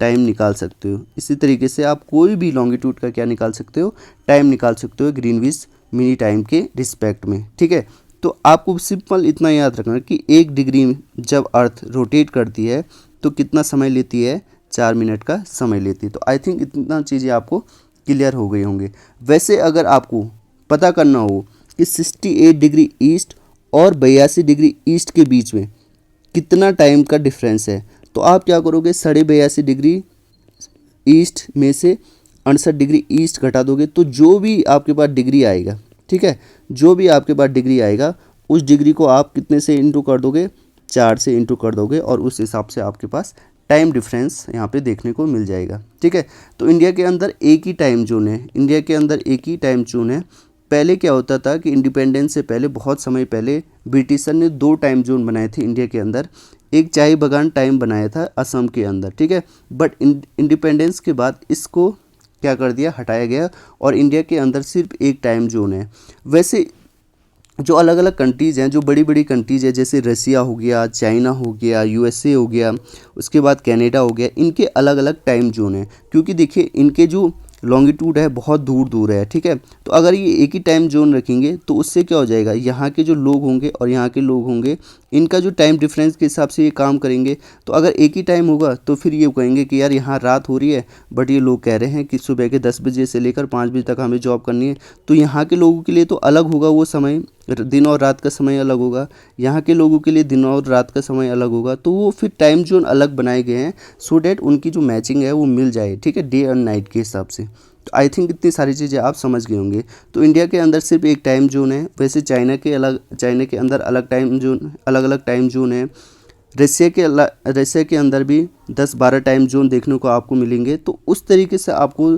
टाइम निकाल सकते हो। इसी तरीके से आप कोई भी लॉन्गिट्यूड का क्या निकाल सकते हो, टाइम निकाल सकते हो ग्रीनविच मीन टाइम के रिस्पेक्ट में, ठीक है। तो आपको सिंपल इतना याद रखना कि 1 डिग्री जब अर्थ रोटेट करती है तो कितना समय लेती है, 4 मिनट का समय लेती है। तो आई थिंक इतना चीज़ें आपको क्लियर हो गई होंगी। वैसे अगर आपको पता करना हो कि 68 डिग्री ईस्ट और 82 डिग्री ईस्ट के बीच में कितना टाइम का डिफरेंस है, तो आप क्या करोगे, 82.5 डिग्री ईस्ट में से 68 डिग्री ईस्ट घटा दोगे, तो जो भी आपके पास डिग्री आएगा, ठीक है, जो भी आपके पास डिग्री आएगा उस डिग्री को आप कितने से इंटू कर दोगे, 4 से इंटू कर दोगे, और उस हिसाब से आपके पास टाइम डिफरेंस यहाँ पे देखने को मिल जाएगा। ठीक है, तो इंडिया के अंदर एक ही टाइम जोन है, इंडिया के अंदर एक ही टाइम जोन है। पहले क्या होता था कि इंडिपेंडेंस से पहले, बहुत समय पहले, ब्रिटिशर ने 2 टाइम जोन बनाए थे इंडिया के अंदर। एक चाय बगान टाइम बनाया था असम के अंदर, ठीक है, बट इंडिपेंडेंस के बाद इसको क्या कर दिया, हटाया गया, और इंडिया के अंदर सिर्फ एक टाइम जोन है। वैसे जो अलग अलग कंट्रीज़ हैं, जो बड़ी बड़ी कंट्रीज़ है, जैसे रसिया हो गया, चाइना हो गया, यूएसए हो गया, उसके बाद कनाडा हो गया, इनके अलग अलग टाइम जोन है, क्योंकि देखिए इनके जो लॉन्गिट्यूड है बहुत दूर दूर है। ठीक है, तो अगर ये एक ही टाइम जोन रखेंगे तो उससे क्या हो जाएगा, यहाँ के जो लोग होंगे और यहाँ के लोग होंगे, इनका जो टाइम डिफरेंस के हिसाब से ये काम करेंगे। तो अगर एक ही टाइम होगा तो फिर ये कहेंगे कि यार यहाँ रात हो रही है, बट ये लोग कह रहे हैं कि सुबह के 10 बजे से लेकर 5 बजे तक हमें जॉब करनी है, तो यहाँ के लोगों के लिए तो अलग होगा वो समय, दिन और रात का समय अलग होगा, यहाँ के लोगों के लिए दिन और रात का समय अलग होगा। तो वो फिर टाइम जोन अलग बनाए गए हैं सो डैट उनकी जो मैचिंग है वो मिल जाए, ठीक है, डे और नाइट के हिसाब से। तो आई थिंक इतनी सारी चीज़ें आप समझ गए होंगे। तो इंडिया के अंदर सिर्फ एक टाइम जोन है, वैसे चाइना के अंदर अलग टाइम जोन, अलग अलग टाइम जोन है। रसिया के अंदर भी 10-12 टाइम जोन देखने को आपको मिलेंगे। तो उस तरीके से आपको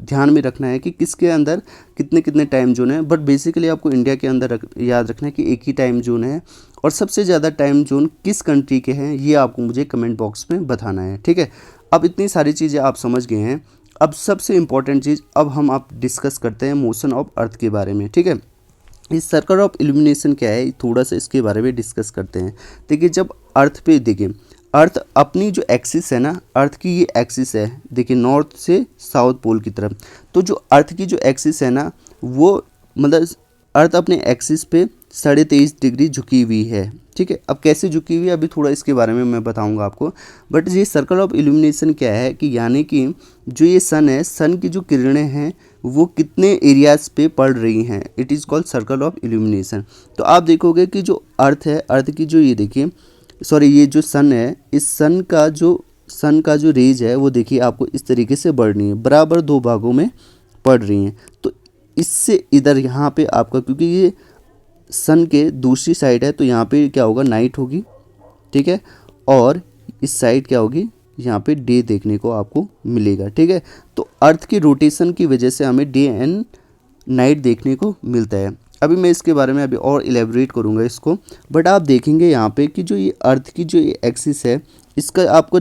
ध्यान में रखना है कि किसके अंदर कितने कितने टाइम जोन है, बट बेसिकली आपको इंडिया के अंदर याद रखना है कि एक ही टाइम जोन है। और सबसे ज़्यादा टाइम जोन किस कंट्री के हैं ये आपको मुझे कमेंट बॉक्स में बताना है। ठीक है, अब इतनी सारी चीज़ें आप समझ गए हैं। अब सबसे इम्पॉर्टेंट चीज़ अब हम आप डिस्कस करते हैं मोशन ऑफ अर्थ के बारे में। ठीक है, इस सर्कल ऑफ इल्यूमिनेशन क्या है, थोड़ा सा इसके बारे में डिस्कस करते हैं। देखिए, जब अर्थ पे देखिए, अर्थ अपनी जो एक्सिस है ना, अर्थ की ये एक्सिस है, देखिए नॉर्थ से साउथ पोल की तरफ। तो जो अर्थ की जो एक्सिस है ना, वो मतलब अर्थ अपने एक्सिस पे 23.5 डिग्री झुकी हुई है। ठीक है, अब कैसे झुकी हुई है अभी थोड़ा इसके बारे में मैं बताऊंगा आपको। बट ये सर्कल ऑफ इल्यूमिनेशन क्या है कि यानी कि जो ये सन है, सन की जो किरणें हैं वो कितने एरियाज पे पड़ रही हैं, it is called circle of illumination. तो आप देखोगे कि जो अर्थ है, अर्थ की जो ये देखिए, सॉरी ये जो सन है, इस सन का जो रेज है वो देखिए आपको इस तरीके से बढ़ रही है, बराबर 2 भागों में पड़ रही हैं। तो इससे इधर यहाँ पे आपका, क्योंकि ये सन के दूसरी साइड है, तो यहाँ पे क्या होगा, नाइट होगी। ठीक है, और इस साइड क्या होगी, यहाँ पे डे देखने को आपको मिलेगा। ठीक है, तो अर्थ की रोटेशन की वजह से हमें डे एंड नाइट देखने को मिलता है। अभी मैं इसके बारे में अभी और इलेबोरेट करूँगा इसको, बट आप देखेंगे यहाँ पे कि जो ये अर्थ की जो ये एक्सिस है, इसका आपको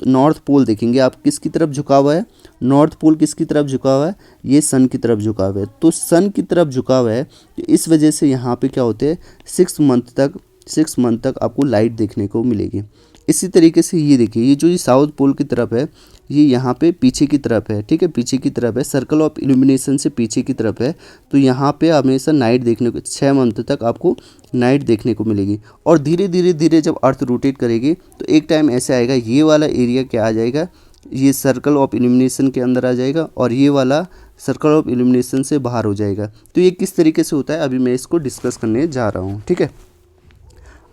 नॉर्थ पोल देखेंगे आप, किसकी तरफ झुका हुआ है, नॉर्थ पोल किसकी तरफ झुका हुआ है, ये सन की तरफ झुका हुआ है। तो सन की तरफ झुका हुआ है, तो इस वजह से यहाँ पे क्या होते हैं, 6 मंथ तक आपको लाइट देखने को मिलेगी। इसी तरीके से ये देखिए, ये जो ये साउथ पोल की तरफ है, ये यहाँ पे पीछे की तरफ है। ठीक है, पीछे की तरफ है, सर्कल ऑफ इल्यूमिनेशन से पीछे की तरफ है। तो यहाँ पे हमेशा नाइट देखने को, 6 मंथ तक आपको नाइट देखने को मिलेगी। और धीरे धीरे जब अर्थ रोटेट करेगी तो एक टाइम ऐसे आएगा, ये वाला एरिया क्या आ जाएगा, ये सर्कल ऑफ इल्यूमिनेशन के अंदर आ जाएगा, और ये वाला सर्कल ऑफ इल्यूमिनेशन से बाहर हो जाएगा। तो ये किस तरीके से होता है अभी मैं इसको डिस्कस करने जा रहा हूँ। ठीक है,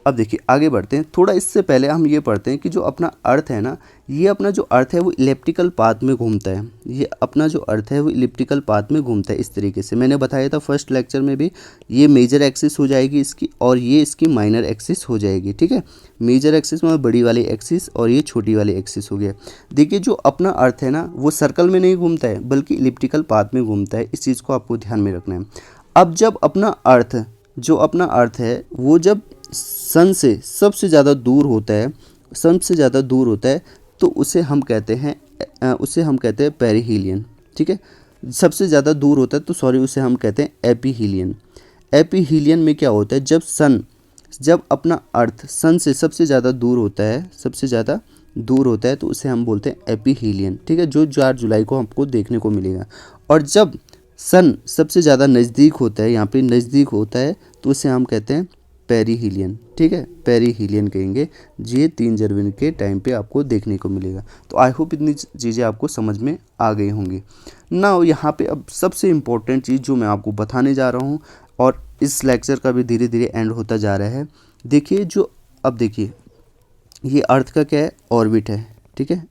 अब देखिए आगे बढ़ते हैं। थोड़ा इससे पहले हम ये पढ़ते हैं कि जो अपना अर्थ है ना, ये अपना जो अर्थ है वो इलिप्टिकल पाथ में घूमता है। ये अपना जो अर्थ है वो इलिप्टिकल पाथ में घूमता है। इस तरीके से मैंने बताया था फर्स्ट लेक्चर में भी, ये मेजर एक्सिस हो जाएगी इसकी, और ये इसकी माइनर एक्सिस हो जाएगी। ठीक है, मेजर एक्सिस में बड़ी वाली एक्सिस, और ये छोटी वाली एक्सिस हो गया। देखिए, जो अपना अर्थ है ना वो सर्कल में नहीं घूमता है, बल्कि इलिप्टिकल पाथ में घूमता है। इस चीज़ को आपको ध्यान में रखना है। अब जब अपना अर्थ, जो अपना अर्थ है वो जब सन से सबसे ज़्यादा दूर होता है, तो उसे हम कहते हैं पेरिहीलियन। ठीक है, सबसे ज़्यादा दूर होता है तो सॉरी, उसे हम कहते हैं एपीहीलियन। एपीहीलियन में क्या होता है, जब अपना अर्थ सन से सबसे ज़्यादा दूर होता है तो उसे हम बोलते हैं एपीहीलियन। ठीक है, जो 4 जुलाई को हमको देखने को मिलेगा। और जब सन सबसे ज़्यादा नज़दीक होता है, यहाँ पे नज़दीक होता है, तो उसे हम कहते हैं पेरिहीलियन। ठीक है, पेरिहीलियन कहेंगे। ये 3 जनवरी के टाइम पे आपको देखने को मिलेगा। तो आई होप इतनी चीज़ें आपको समझ में आ गई होंगी ना। यहाँ पे अब सबसे इम्पोर्टेंट चीज़ जो मैं आपको बताने जा रहा हूँ, और इस लेक्चर का भी धीरे धीरे एंड होता जा रहा है। देखिए, अब देखिए ये अर्थ का क्या है, ऑर्बिट है, ठीक है,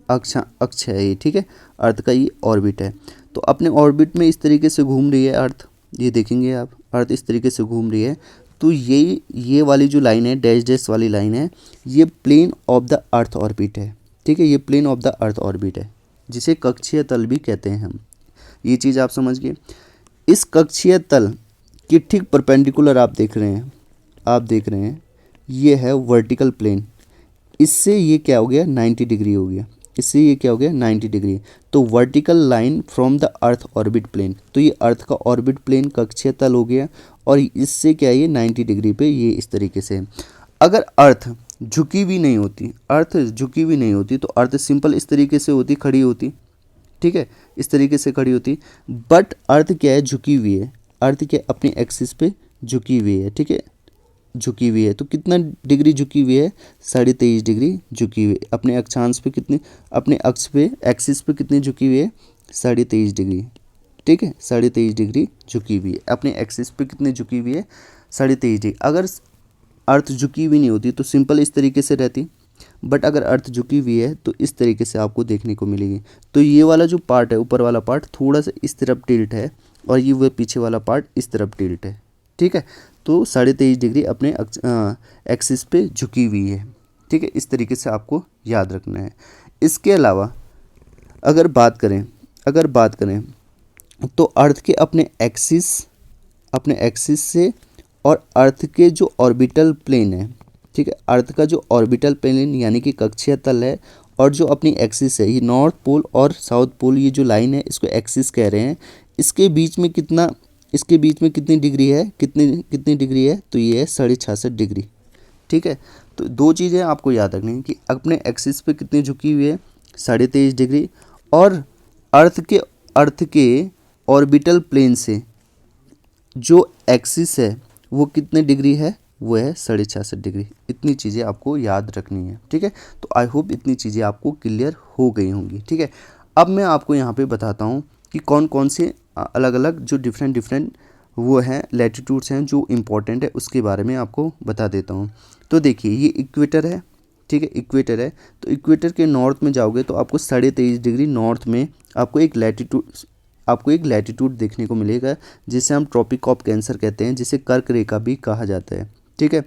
अक्ष है ये, ठीक है, अर्थ का ये ऑर्बिट है। तो अपने ऑर्बिट में इस तरीके से घूम रही है अर्थ, ये देखेंगे आप, अर्थ इस तरीके से घूम रही है। तो ये वाली जो लाइन है, डैश डैश वाली लाइन है, ये plane of the earth orbit है, ठीक है, ये plane of the earth orbit है, जिसे कक्षीय तल भी कहते हैं हम। ये चीज़ आप समझ गए। इस कक्षीय तल की ठीक परपेंडिकुलर आप देख रहे हैं, ये है वर्टिकल प्लेन। इससे ये क्या हो गया, 90 डिग्री हो गया, इससे ये क्या हो गया, 90 डिग्री। तो vertical line from the earth orbit plane, तो ये अर्थ का ऑर्बिट प्लेन कक्षीय तल हो गया, और इससे क्या है, ये 90 डिग्री पे ये इस तरीके से। अगर अर्थ झुकी भी नहीं होती, तो अर्थ सिंपल इस तरीके से होती, खड़ी होती, ठीक है, इस तरीके से खड़ी होती। बट अर्थ क्या है, झुकी हुई है, अर्थ क्या है, अपनी एक्सिस पे झुकी हुई है, ठीक है, झुकी हुई है। तो कितना डिग्री झुकी हुई है, 23.5 डिग्री झुकी हुई है। अपने अक्षांश पे कितनी, अपने अक्ष पे, एक्सिस पे कितनी झुकी हुई है, 23.5 डिग्री, ठीक है, 23.5 डिग्री झुकी हुई है। अपने एक्सिस पे कितनी झुकी हुई है, 23.5 डिग्री। अगर अर्थ झुकी हुई नहीं होती तो सिंपल इस तरीके से रहती, बट अगर अर्थ झुकी हुई है तो इस तरीके से आपको देखने को मिलेगी। तो ये वाला जो पार्ट है, ऊपर वाला पार्ट थोड़ा सा इस तरफ टिल्ट है, और ये वो पीछे वाला पार्ट इस तरफ टिल्ट है, ठीक है। तो 23.5 डिग्री अपने एक्सिस पे झुकी हुई है, ठीक है, इस तरीके से आपको याद रखना है। इसके अलावा अगर बात करें तो अर्थ के अपने एक्सिस से, और अर्थ के जो ऑर्बिटल प्लेन है, ठीक है, अर्थ का जो ऑर्बिटल प्लेन यानी कि कक्षीय तल है, और जो अपनी एक्सिस है, ये नॉर्थ पोल और साउथ पोल, ये जो लाइन है इसको एक्सिस कह रहे हैं। इसके बीच में कितनी डिग्री है, कितनी डिग्री है, तो ये है 66.5 डिग्री, ठीक है। तो दो चीज़ें आपको याद रखनी है कि अपने एक्सिस पे कितनी झुकी हुई है, 23.5 डिग्री, और अर्थ के ऑर्बिटल प्लेन से जो एक्सिस है वो कितने डिग्री है, वो है 66.5 डिग्री। इतनी चीज़ें आपको याद रखनी है, ठीक है। तो आई होप इतनी चीज़ें आपको क्लियर हो गई होंगी, ठीक है। अब मैं आपको यहाँ पे बताता हूँ कि कौन कौन से अलग अलग जो डिफरेंट वो हैं लैटिट्यूड्स हैं जो इम्पोर्टेंट है, उसके बारे में आपको बता देता हूँ। तो देखिए, ये इक्वेटर है, ठीक है, इक्वेटर है। तो इक्वेटर के नॉर्थ में जाओगे तो आपको 23.5 डिग्री नॉर्थ में आपको एक लैटिट्यूड देखने को मिलेगा, जिसे हम ट्रॉपिक ऑफ कैंसर कहते हैं, जिसे कर्क रेखा भी कहा जाता है, ठीक है।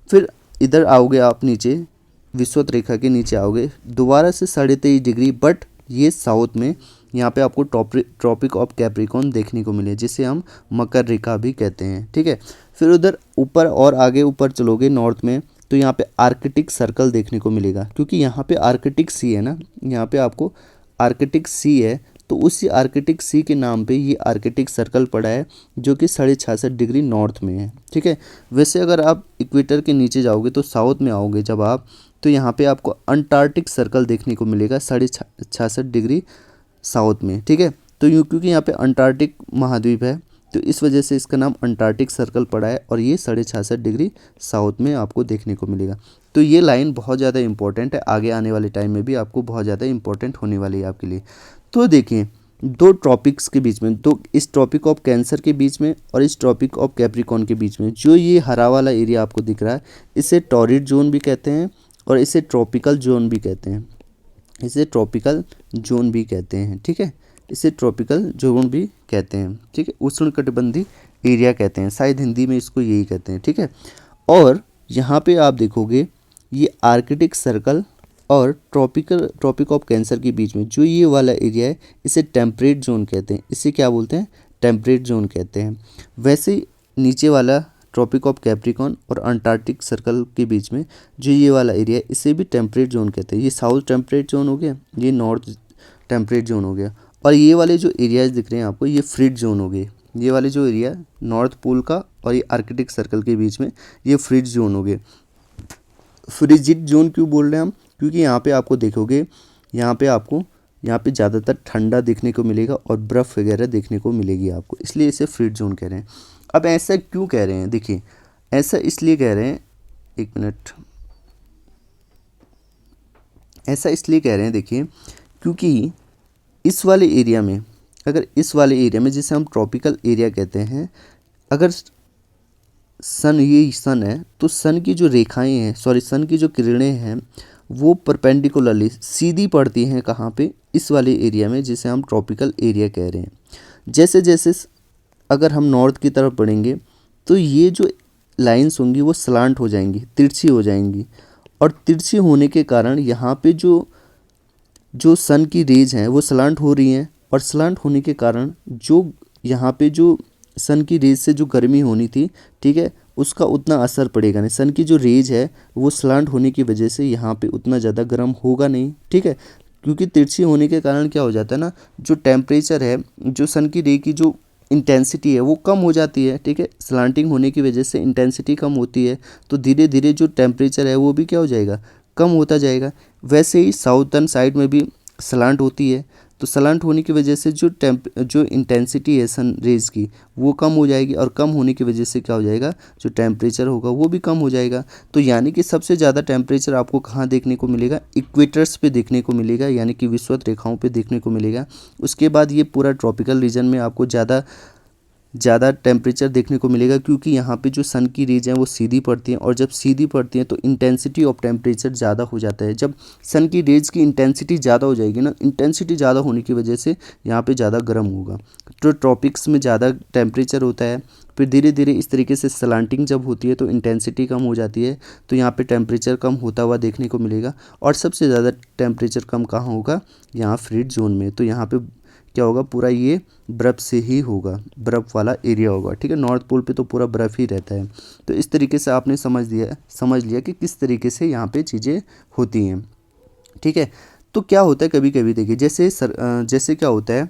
फिर इधर आओगे आप नीचे, विषुवत रेखा के नीचे आओगे दोबारा से 23.5 डिग्री, बट ये साउथ में, यहाँ पे आपको ट्रॉपिक ऑफ कैप्रिकॉर्न देखने को मिले, जिसे हम मकर रेखा भी कहते हैं, ठीक है। फिर उधर ऊपर और आगे ऊपर चलोगे नॉर्थ में, तो यहाँ पे आर्कटिक सर्कल देखने को मिलेगा, क्योंकि यहाँ पे आर्कटिक सी है ना, यहाँ पे आपको आर्कटिक सी है, तो उसी आर्कटिक सी के नाम पे ये आर्कटिक सर्कल पड़ा है, जो कि 66.5 डिग्री नॉर्थ में है, ठीक है। वैसे अगर आप इक्वेटर के नीचे जाओगे तो साउथ में आओगे जब आप, तो यहाँ पे आपको अंटार्कटिक सर्कल देखने को मिलेगा 66.5 डिग्री साउथ में, ठीक है। तो यूँ क्योंकि यहाँ पे अंटार्कटिक महाद्वीप है, तो इस वजह से इसका नाम अंटार्कटिक सर्कल पड़ा है, और ये 66.5 डिग्री साउथ में आपको देखने को मिलेगा। तो ये लाइन बहुत ज़्यादा इंपॉर्टेंट है, आगे आने वाले टाइम में भी आपको बहुत ज़्यादा इंपॉर्टेंट होने वाली है आपके लिए। तो देखिए, दो ट्रॉपिक्स के बीच में, तो इस ट्रॉपिक ऑफ कैंसर के बीच में और इस ट्रॉपिक ऑफ कैप्रिकॉर्न के बीच में जो ये हरा वाला एरिया आपको दिख रहा है, इसे टॉरिड जोन भी कहते हैं, और इसे ट्रॉपिकल जोन भी कहते हैं, ठीक है, इसे ट्रॉपिकल जोन भी कहते हैं, ठीक है, उष्णकटिबंधीय एरिया कहते हैं, शायद हिंदी में इसको यही कहते हैं, ठीक है। और यहाँ पे आप देखोगे ये आर्कटिक सर्कल और ट्रॉपिक ऑफ कैंसर के बीच में जो ये वाला एरिया है, इसे टेम्परेट जोन कहते हैं, इसे क्या बोलते हैं, टेम्परेट जोन कहते हैं। वैसे ही नीचे वाला ट्रॉपिक ऑफ कैप्रिकॉर्न और अंटार्कटिक सर्कल के बीच में जो ये वाला एरिया है, इसे भी टेम्परेट जोन कहते हैं। ये साउथ टेम्परेट जोन हो गया, ये नॉर्थ टेम्परेट जोन हो गया, और ये वाले जो एरियाज दिख रहे हैं आपको, ये फ्रिज जोन हो गए। ये वाले जो एरिया नॉर्थ पोल का और ये आर्कटिक सर्कल के बीच में, ये फ्रिज जोन हो गए। फ्रिजिड जोन क्यों बोल रहे हैं हम, क्योंकि यहाँ पे आपको देखोगे, यहाँ पे ज़्यादातर ठंडा देखने को मिलेगा और बर्फ़ वगैरह देखने को मिलेगी आपको, इसलिए इसे फ्रिज जोन कह रहे हैं। अब ऐसा क्यों कह रहे हैं, देखिए, ऐसा इसलिए कह रहे हैं, एक मिनट, ऐसा इसलिए कह रहे हैं, देखिए, क्योंकि इस वाले एरिया में, जिसे हम ट्रॉपिकल एरिया कहते हैं, अगर सन है, तो सन की जो रेखाएं हैं, सन की जो किरणें हैं वो परपेंडिकुलरली सीधी पड़ती हैं कहाँ पे, इस वाले एरिया में जिसे हम ट्रॉपिकल एरिया कह रहे हैं। जैसे जैसे अगर हम नॉर्थ की तरफ बढ़ेंगे तो ये जो लाइंस होंगी वो स्लांट हो जाएंगी, तिरछी हो जाएंगी, और तिरछी होने के कारण यहाँ पे जो जो सन की रेज हैं वो स्लांट हो रही हैं, और स्लांट होने के कारण जो यहाँ पे जो सन की रेज से जो गर्मी होनी थी, ठीक है, उसका उतना असर पड़ेगा नहीं। सन की जो रेज है वो स्लांट होने की वजह से यहाँ पे उतना ज़्यादा गर्म होगा नहीं, ठीक है, क्योंकि तिरछी होने के कारण क्या हो जाता है ना, जो टेम्परेचर है, जो सन की रे की जो इंटेंसिटी है वो कम हो जाती है, ठीक है, स्लांटिंग होने की वजह से इंटेंसिटी कम होती है, तो धीरे धीरे जो टेम्परेचर है वो भी क्या हो जाएगा, कम होता जाएगा। वैसे ही साउथर्न साइड में भी स्लांट होती है, तो स्लांट होने की वजह से जो इंटेंसिटी है सन रेज की वो कम हो जाएगी, और कम होने की वजह से क्या हो जाएगा, जो टेम्परेचर होगा वो भी कम हो जाएगा। तो यानी कि सबसे ज़्यादा टेम्परेचर आपको कहाँ देखने को मिलेगा, इक्वेटर्स पे देखने को मिलेगा, यानी कि विषुवत रेखाओं पे देखने को मिलेगा। उसके बाद ये पूरा ट्रॉपिकल रीजन में आपको ज़्यादा टेम्परेचर देखने को मिलेगा, क्योंकि यहाँ पे जो सन की रेज हैं वो सीधी पड़ती हैं, और जब सीधी पड़ती हैं तो इंटेंसिटी ऑफ टेम्परेचर ज़्यादा हो जाता है। जब सन की रेज की इंटेंसिटी ज़्यादा हो जाएगी ना, इंटेंसिटी ज़्यादा होने की वजह से यहाँ पे ज़्यादा गर्म होगा, तो ट्रॉपिक्स में ज़्यादा टेम्परेचर होता है। फिर धीरे धीरे इस तरीके से स्लांटिंग जब होती है तो इंटेंसिटी कम हो जाती है, तो यहाँ पे टेम्परेचर कम होता हुआ देखने को मिलेगा। और सबसे ज़्यादा टेम्परेचर कम कहाँ होगा, यहाँ फ्रीड जोन में। तो यहाँ पे क्या होगा, पूरा ये बर्फ़ से ही होगा, बर्फ़ वाला एरिया होगा, ठीक है। नॉर्थ पोल पे तो पूरा बर्फ़ ही रहता है। तो इस तरीके से आपने समझ लिया कि किस तरीके से यहाँ पे चीज़ें होती हैं, ठीक है। तो क्या होता है, कभी कभी देखिए जैसे क्या होता है,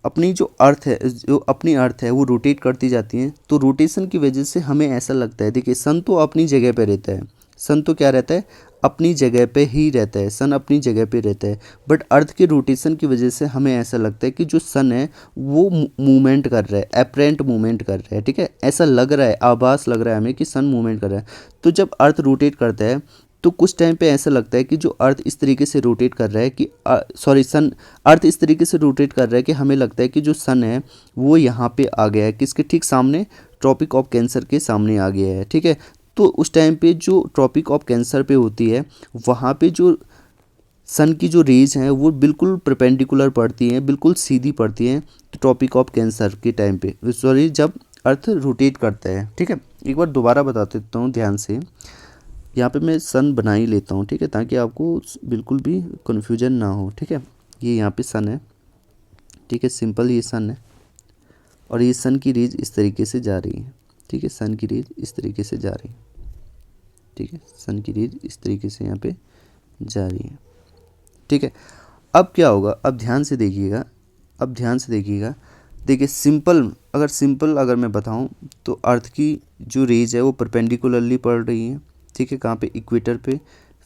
अपनी जो अर्थ है, जो अपनी अर्थ है वो रोटेट करती जाती है, तो रोटेशन की वजह से हमें ऐसा लगता है, देखिए सन तो अपनी जगह पे रहता है, सन तो क्या रहता है, अपनी जगह पे ही रहता है, सन अपनी जगह पे रहता है। बट अर्थ के रोटेशन की वजह से हमें ऐसा लगता है कि जो सन है वो मूवमेंट कर रहा है, एपरेंट मूवमेंट कर रहा है, ठीक है, ऐसा लग रहा है, आभास लग रहा है हमें कि सन मूवमेंट कर रहा है। तो जब अर्थ रोटेट करता है तो कुछ टाइम पे ऐसा लगता है कि जो अर्थ इस तरीके से रोटेट कर रहा है कि सन अर्थ इस तरीके से रोटेट कर रहा है कि हमें लगता है कि जो सन है वो यहाँ पे आ गया है, किसके ठीक सामने, ट्रॉपिक ऑफ कैंसर के सामने आ गया है, ठीक है। तो उस टाइम पे जो ट्रॉपिक ऑफ कैंसर पे होती है, वहाँ पे जो सन की जो रेज हैं वो बिल्कुल परपेंडिकुलर पड़ती हैं, बिल्कुल सीधी पड़ती हैं, तो ट्रॉपिक ऑफ कैंसर के टाइम पे, जब अर्थ रोटेट करता है, ठीक है। एक बार दोबारा बता देता हूँ ध्यान से, यहाँ पे मैं सन बना ही लेता हूँ, ठीक है, ताकि आपको बिल्कुल भी कन्फ्यूजन ना हो, ठीक है। ये यहाँ पे सन है, ठीक है, सिंपल ये सन है, और ये सन की रेज इस तरीके से जा रही है, ठीक है, सन की रेज इस तरीके से जा रही है, ठीक है, सन की रेज इस तरीके से यहाँ पे जा रही है, ठीक है। अब क्या होगा, अब ध्यान से देखिएगा, देखिए सिंपल अगर मैं बताऊं तो अर्थ की जो रेज है वो परपेंडिकुलरली पड़ रही है, ठीक है, कहाँ पे, इक्वेटर पे,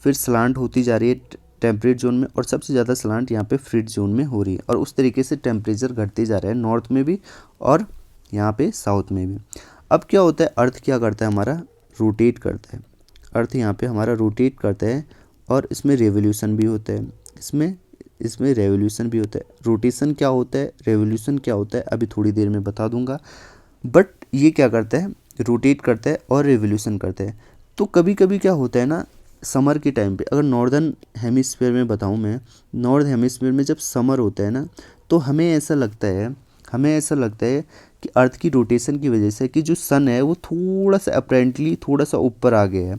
फिर स्लांट होती जा रही है टेम्परेट जोन में, और सबसे ज़्यादा स्लांट यहाँ पे फ्रीड जोन में हो रही है, और उस तरीके से टेम्परेचर घटते जा रहा है नॉर्थ में भी और यहाँ पे साउथ में भी। अब क्या होता है, अर्थ क्या करता है, हमारा रोटेट करता है, अर्थ यहाँ पे हमारा रोटेट करता है, और इसमें रेवोल्यूशन भी होता है, इसमें रेवोल्यूशन भी होता है। रोटेशन क्या होता है, रेवोल्यूशन क्या होता है, अभी थोड़ी देर में बता दूंगा। बट ये क्या करता है, रोटेट करता है और रेवोल्यूशन करता है। तो कभी कभी क्या होता है ना, समर के टाइम पे, अगर नॉर्दर्न हेमिस्फीयर में बताऊं मैं, नॉर्थ हेमिस्फीयर में जब समर होता है ना, तो हमें ऐसा लगता है कि अर्थ की रोटेशन की वजह से कि जो सन है वो थोड़ा सा अपेरेंटली थोड़ा सा ऊपर आ गया है,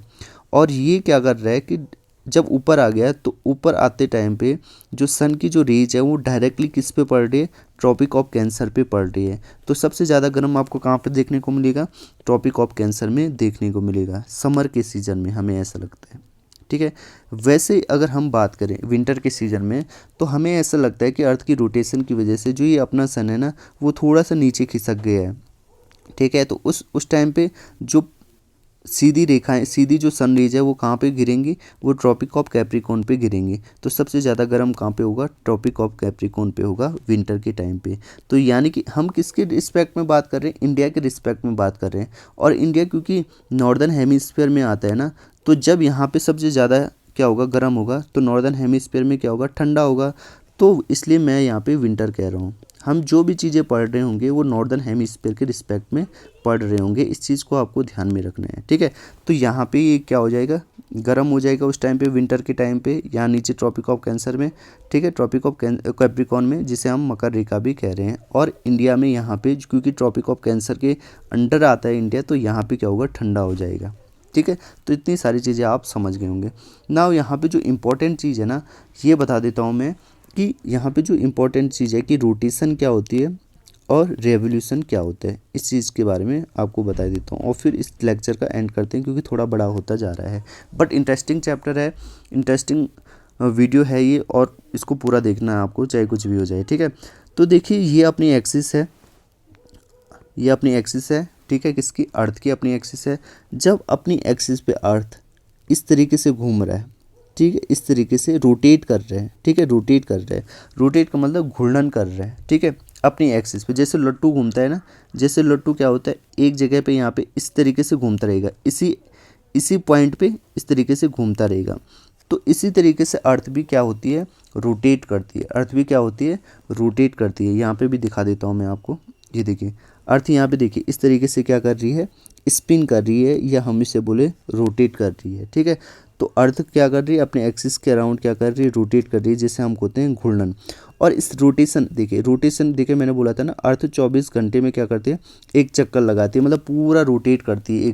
और ये क्या कर रहा है कि जब ऊपर आ गया तो ऊपर आते टाइम पे जो सन की जो रेज है वो डायरेक्टली किस पे पड़ रही है, ट्रॉपिक ऑफ कैंसर पे पड़ रही है। तो सबसे ज़्यादा गर्म आपको कहाँ पे देखने को मिलेगा, ट्रॉपिक ऑफ कैंसर में देखने को मिलेगा, समर के सीज़न में, हमें ऐसा लगता है, ठीक है। वैसे अगर हम बात करें विंटर के सीज़न में, तो हमें ऐसा लगता है कि अर्थ की रोटेशन की वजह से जो ये अपना सन है ना वो थोड़ा सा नीचे खिसक गया है, ठीक है। तो उस टाइम पे जो सीधी जो सन रेज है वो कहाँ पे गिरेंगी, वो ट्रॉपिक ऑफ कैप्रिकॉर्न पे गिरेंगी। तो सबसे ज़्यादा गर्म कहाँ पे होगा, ट्रॉपिक ऑफ कैप्रिकॉर्न पे होगा विंटर के टाइम पे। तो यानी कि हम किसके रिस्पेक्ट में बात कर रहे हैं, इंडिया के रिस्पेक्ट में बात कर रहे हैं। और इंडिया क्योंकि नॉर्दर्न हेमिस्फीयर में आता है ना, तो जब यहाँ पे सबसे ज़्यादा क्या होगा, गर्म होगा, तो नॉर्दर्न हेमिस्फीयर में क्या होगा, ठंडा होगा। तो इसलिए मैं यहाँ पे विंटर कह रहा हूँ। हम जो भी चीज़ें पढ़ रहे होंगे वो नॉर्दर्न हेमिस्फीयर के रिस्पेक्ट में पढ़ रहे होंगे, इस चीज़ को आपको ध्यान में रखना है, ठीक है। तो यहाँ पे ये क्या हो जाएगा, गर्म हो जाएगा उस टाइम पे, विंटर के टाइम पे, यहाँ नीचे ट्रॉपिक ऑफ कैंसर में, ठीक है, ट्रॉपिक ऑफ कैप्रिकॉर्न में, जिसे हम मकर रेखा भी कह रहे हैं। और इंडिया में यहाँ पे क्योंकि ट्रॉपिक ऑफ कैंसर के अंडर आता है इंडिया, तो यहाँ पे क्या होगा, ठंडा हो जाएगा, ठीक है। तो इतनी सारी चीज़ें आप समझ गए होंगे। नाउ यहाँ पे जो इम्पोर्टेंट चीज़ है ना, ये बता देता हूँ मैं कि यहाँ पे जो इम्पोर्टेंट चीज़ है कि रोटेशन क्या होती है और रेवोल्यूशन क्या होता है, इस चीज़ के बारे में आपको बता देता हूँ और फिर इस लेक्चर का एंड करते हैं, क्योंकि थोड़ा बड़ा होता जा रहा है। बट इंटरेस्टिंग चैप्टर है, इंटरेस्टिंग वीडियो है ये, और इसको पूरा देखना है आपको, चाहे कुछ भी हो जाए, ठीक है। तो देखिए ये अपनी एक्सिस है, ये अपनी एक्सिस है, ठीक है, किसकी, अर्थ की अपनी एक्सिस है। जब अपनी एक्सिस पे अर्थ इस तरीके से घूम रहा है, ठीक है, इस तरीके से रोटेट कर रहे हैं, ठीक है, रोटेट कर रहे हैं, रोटेट का मतलब घूर्णन कर रहे हैं, ठीक है, अपनी एक्सिस पे। जैसे लट्टू घूमता है ना, जैसे लट्टू क्या होता है, एक जगह पे यहाँ पे इस तरीके से घूमता रहेगा, इसी पॉइंट पे इस तरीके से घूमता रहेगा। तो इसी तरीके से अर्थ भी क्या होती है, रोटेट करती है, अर्थ भी क्या होती है, रोटेट करती है। यहाँ पे भी दिखा देता हूँ मैं आपको, ये देखिए अर्थ यहाँ पे देखिए इस तरीके से क्या कर रही है, स्पिन कर रही है, या हम इसे बोले रोटेट कर रही है, ठीक है। तो अर्थ क्या कर रही है, अपने एक्सिस के अराउंड क्या कर रही है, रोटेट कर रही है, जिसे हम कहते हैं घूर्णन। और इस रोटेशन देखिए मैंने बोला था ना, अर्थ 24 घंटे में क्या करती है, एक चक्कर लगाती है, मतलब पूरा रोटेट करती है,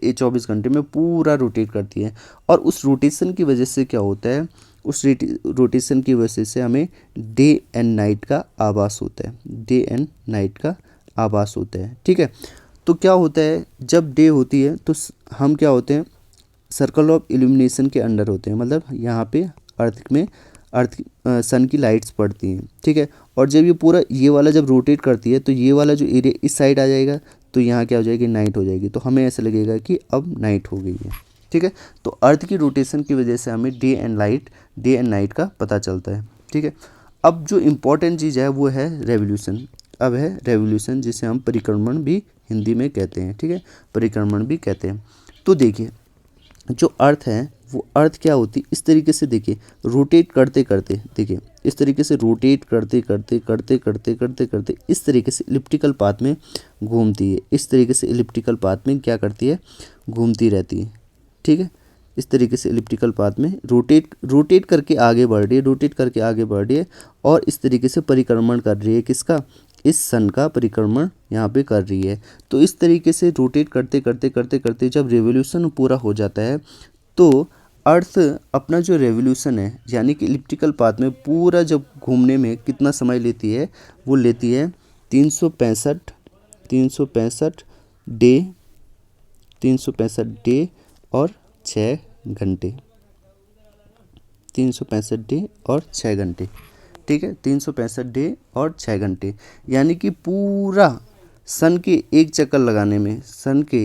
24 घंटे में पूरा रोटेट करती है। और उस रोटेशन की वजह से क्या होता है, उस रोटेशन की वजह से हमें डे एंड नाइट का आभास होता है, डे एंड नाइट का आभास होता है, ठीक है। तो क्या होता है, जब डे होती है तो हम क्या होते हैं, सर्कल ऑफ इल्यूमिनेशन के अंडर होते हैं, मतलब यहाँ पे सन की लाइट्स पड़ती हैं, ठीक है। और जब ये पूरा ये वाला जब रोटेट करती है, तो ये वाला जो एरिया इस साइड आ जाएगा, तो यहाँ क्या हो जाएगी, नाइट हो जाएगी। तो हमें ऐसा लगेगा कि अब नाइट हो गई है, ठीक है। तो अर्थ की रोटेशन की वजह से हमें डे एंड नाइट का पता चलता है, ठीक है। अब जो इम्पोर्टेंट चीज़ है वो है रेवोल्यूशन। अब है रेवोल्यूशन, जिसे हम परिक्रमण भी हिंदी में कहते हैं, ठीक है, परिक्रमण भी कहते हैं। तो देखिए जो अर्थ है वो अर्थ क्या होती, इस तरीके से देखिए रोटेट करते करते, देखिए इस तरीके से रोटेट करते करते करते करते करते करते इस तरीके से इलिप्टिकल पाथ में घूमती है, इस तरीके से इलिप्टिकल पाथ में क्या करती है, घूमती रहती है, ठीक है। इस तरीके से इलिप्टिकल पाथ में रोटेट करके आगे बढ़ रही है, रोटेट करके आगे बढ़ रही है, और इस तरीके से परिक्रमण कर रही है, किसका, इस सन का परिक्रमण यहाँ पे कर रही है। तो इस तरीके से रोटेट करते करते करते करते जब रेवोल्यूशन पूरा हो जाता है, तो अर्थ अपना जो रेवोल्यूशन है, यानी कि इलिप्टिकल पाथ में पूरा जब घूमने में कितना समय लेती है, वो लेती है 365 डे, 365 डे और 6 घंटे, 365 डे और 6 घंटे, ठीक है, 365 डे और 6 घंटे। यानी कि पूरा सन के एक चक्कर लगाने में, सन के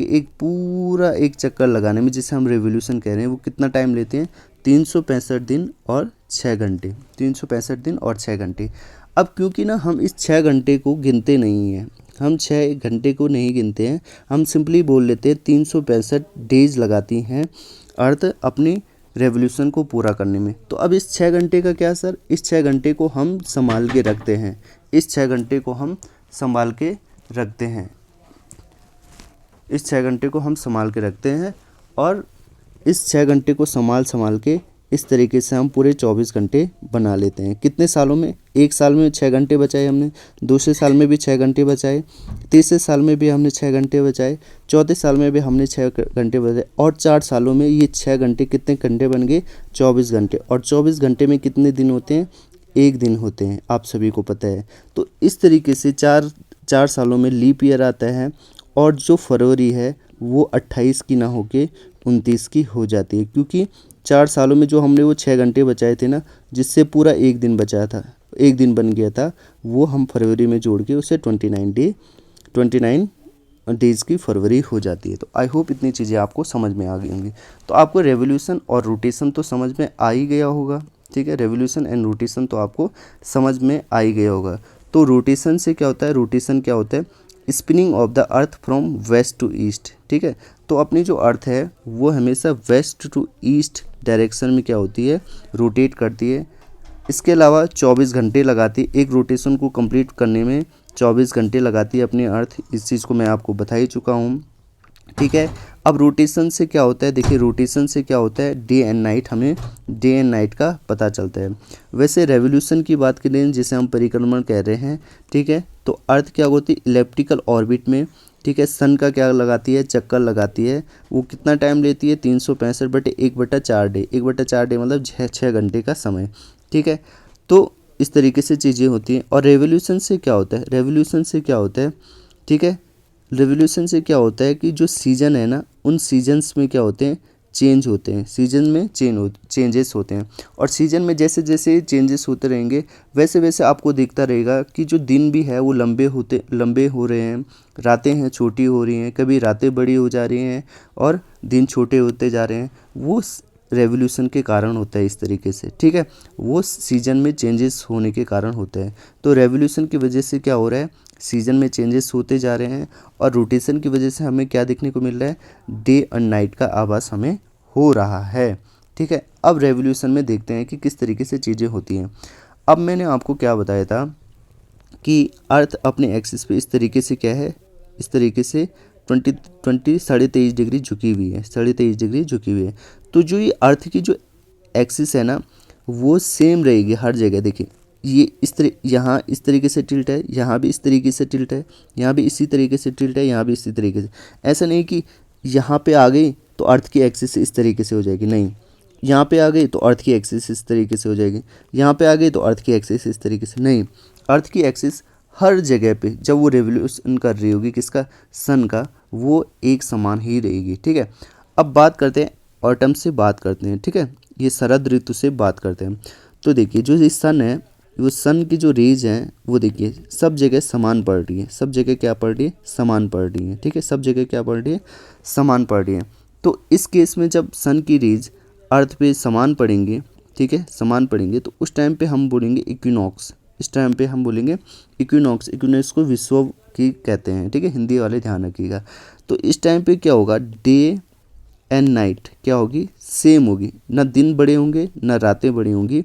एक चक्कर लगाने में, जिसे हम रेवोल्यूशन कह रहे हैं, वो कितना टाइम लेते हैं, 365 दिन और 6 घंटे, 365 दिन और 6 घंटे। अब क्योंकि ना हम इस 6 घंटे को गिनते नहीं हैं, हम 6 घंटे को नहीं गिनते हैं, हम सिंपली बोल लेते हैं 365 डेज लगाती हैं अर्थ अपनी रेवोल्यूशन को पूरा करने में। तो अब इस 6 घंटे का क्या सर, इस 6 घंटे को हम संभाल के रखते हैं, इस 6 घंटे को हम संभाल के रखते हैं, इस 6 घंटे को हम संभाल के रखते हैं। और इस 6 घंटे को संभाल के इस तरीके से हम पूरे 24 घंटे बना लेते हैं। कितने सालों में, एक साल में 6 घंटे बचाए हमने, दूसरे साल में भी 6 घंटे बचाए, तीसरे साल में भी हमने 6 घंटे बचाए, चौथे साल में भी हमने 6 घंटे बचाए, और 4 सालों में ये 6 घंटे कितने घंटे बन गए, 24 घंटे। और 24 घंटे में कितने दिन होते हैं, एक दिन होते हैं, आप सभी को पता है। तो इस तरीके से चार सालों में लीप ईयर आता है, और जो फरवरी है वो 28 की ना होके 29 की हो जाती है, क्योंकि 4 सालों में जो हमने वो 6 घंटे बचाए थे ना, जिससे पूरा एक दिन बचा था, एक दिन बन गया था, वो हम फरवरी में जोड़ के उसे 29 डेज़ की फरवरी हो जाती है। तो आई होप इतनी चीज़ें आपको समझ में आ गई होंगी। तो आपको रेवोल्यूशन और रोटेशन तो समझ में आ ही गया होगा, ठीक है, रेवोल्यूशन एंड रोटेशन तो आपको समझ में आ ही गया होगा। तो रोटेशन से क्या होता है, रोटेशन क्या होता है, spinning of the earth from west to east, ठीक है। तो अपनी जो अर्थ है वो हमेशा वेस्ट टू ईस्ट डायरेक्शन में क्या होती है, रोटेट करती है, इसके अलावा 24 घंटे लगाती है एक रोटेशन को कंप्लीट करने में, 24 घंटे लगाती है अपनी अर्थ। इस चीज़ को मैं आपको बता ही चुका हूँ, ठीक है। अब रोटेशन से क्या होता है, देखिए रोटेशन से क्या होता है, डे एंड नाइट, हमें डे एंड नाइट का पता चलता है। वैसे रेवोल्यूशन की बात करें जिसे हम परिक्रमण कह रहे हैं, ठीक है, तो अर्थ क्या होती है इलेप्टिकल ऑर्बिट में, ठीक है। सन का क्या लगाती है, चक्कर लगाती है। वो कितना टाइम लेती है, 365/1/4 डे, 1/4 डे मतलब 6 घंटे का समय, ठीक है। तो इस तरीके से चीज़ें होती हैं। और रेवोल्यूशन से क्या होता है, रेवोल्यूशन से क्या होता है, ठीक है, रेवोल्यूशन से क्या होता है कि जो सीजन है ना, उन सीजन्स में क्या होते हैं, चेंज होते हैं, सीजन में चेंजेस होते हैं। और सीजन में जैसे जैसे चेंजेस होते रहेंगे वैसे वैसे आपको दिखता रहेगा कि जो दिन भी है वो लंबे हो रहे हैं, रातें हैं छोटी हो रही हैं, कभी रातें बड़ी हो जा रही हैं और दिन छोटे होते जा रहे हैं। वो रेवोल्यूशन के कारण होता है इस तरीके से, ठीक है, वो सीजन में चेंजेस होने के कारण होता है। तो रेवोल्यूशन की वजह से क्या हो रहा है, सीजन में चेंजेस होते जा रहे हैं। और रोटेशन की वजह से हमें क्या देखने को मिल रहा है, डे एंड नाइट का आभास हमें हो रहा है, ठीक है। अब रेवोल्यूशन में देखते हैं कि किस तरीके से चीज़ें होती हैं। अब मैंने आपको क्या बताया था कि अर्थ अपने एक्सिस पे इस तरीके से क्या है, इस तरीके से 23.5 डिग्री झुकी हुई है, 23.5 डिग्री झुकी हुई है। तो जो ये अर्थ की जो एक्सिस है ना वो सेम रहेगी हर जगह। देखिए ये यहाँ इस तरीके से टिल्ट है, यहाँ भी इस तरीके से टिल्ट है, यहाँ भी इसी तरीके से टिल्ट है, यहाँ भी इसी तरीके से। ऐसा नहीं कि यहाँ पे आ गई तो अर्थ की एक्सिस इस तरीके से हो जाएगी, नहीं। यहाँ पे आ गई तो अर्थ की एक्सिस इस तरीके से हो जाएगी, यहाँ पे आ गई तो अर्थ की एक्सिस इस तरीके से, नहीं। अर्थ की एक्सिस हर जगह पे जब वो रेवोल्यूशन कर रही होगी किसका, सन का, वो एक समान ही रहेगी, ठीक है। अब बात करते हैं ऑटम से बात करते हैं, ठीक है, ये शरद ऋतु से बात करते हैं। तो देखिए जो ये सन है, वो सन की जो रेज हैं वो देखिए सब जगह समान पड़ रही है, सब जगह क्या पड़ रही है, समान पड़ रही है, ठीक है, सब जगह क्या पड़ रही है, समान पड़ रही है। तो इस केस में जब सन की रेज अर्थ पे समान पड़ेंगे, ठीक है, समान पड़ेंगे, तो उस टाइम पे हम बोलेंगे इक्विनॉक्स, इस टाइम पे हम बोलेंगे इक्विनॉक्स। इक्विनॉक्स को विश्व की कहते हैं, ठीक है, हिंदी वाले ध्यान रखिएगा। तो इस टाइम पे क्या होगा, डे एंड नाइट क्या होगी, सेम होगी, ना दिन बड़े होंगे ना रातें बड़ी होंगी,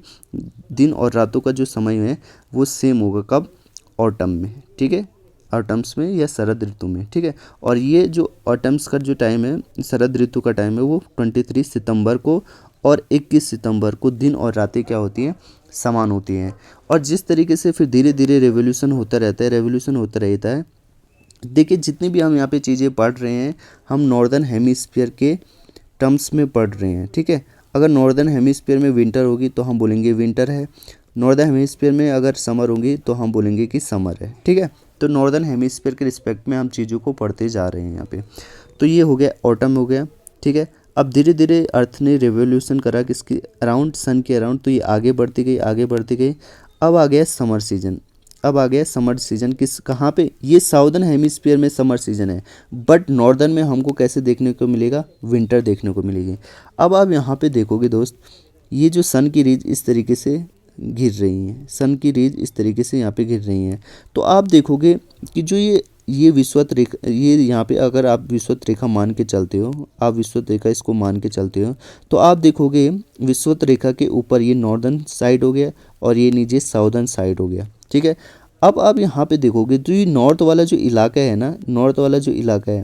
दिन और रातों का जो समय है वो सेम होगा। कब, ऑटम में, ठीक है, ऑटम्स में या शरद ऋतु में, ठीक है। और ये जो ऑटम्स का जो टाइम है, शरद ऋतु का टाइम है, वो 23 सितंबर को और 21 सितंबर को दिन और रातें क्या होती हैं, समान होती हैं। और जिस तरीके से फिर धीरे धीरे रेवोल्यूशन होता रहता है, रेवोल्यूशन होता रहता है। देखिए जितनी भी हम यहाँ पे चीज़ें पढ़ रहे हैं हम नॉर्दर्न हेमिस्फीयर के टर्म्स में पढ़ रहे हैं, ठीक है। अगर नॉर्दर्न हेमिस्फीयर में विंटर होगी तो हम बोलेंगे विंटर है, नॉर्दर्न हेमिस्फीयर में अगर समर होगी तो हम बोलेंगे कि समर है, ठीक है। तो नॉर्दर्न हेमिस्फीयर के रिस्पेक्ट में हम चीज़ों को पढ़ते जा रहे हैं यहाँ पे। तो ये हो गया ऑटम हो गया, ठीक है। अब धीरे धीरे अर्थ ने रेवोल्यूशन करा किसके अराउंड, सन के अराउंड, तो ये आगे बढ़ती गई, आगे बढ़ती गई। अब आ गया समर सीजन, अब आ गया समर सीजन किस कहाँ पे, ये साउदर्न हेमिस्फीयर में समर सीजन है, बट नॉर्दर्न में हमको कैसे देखने को मिलेगा, विंटर देखने को मिलेगी। अब आप यहाँ पे देखोगे दोस्त, ये जो सन की रेज इस तरीके से घिर रही हैं, सन की रेज इस तरीके से यहाँ पे घिर रही हैं। तो आप देखोगे कि जो ये विषुवत रेखा, ये यहाँ पे अगर आप विषुवत रेखा मान के चलते हो, आप विषुवत रेखा इसको मान के चलते हो, तो आप देखोगे विषुवत रेखा के ऊपर ये नॉर्दर्न साइड हो गया और ये नीचे साउदर्न साइड हो गया, ठीक है। अब आप यहाँ पे देखोगे तो ये नॉर्थ वाला जो इलाका है ना, नॉर्थ वाला जो इलाका है,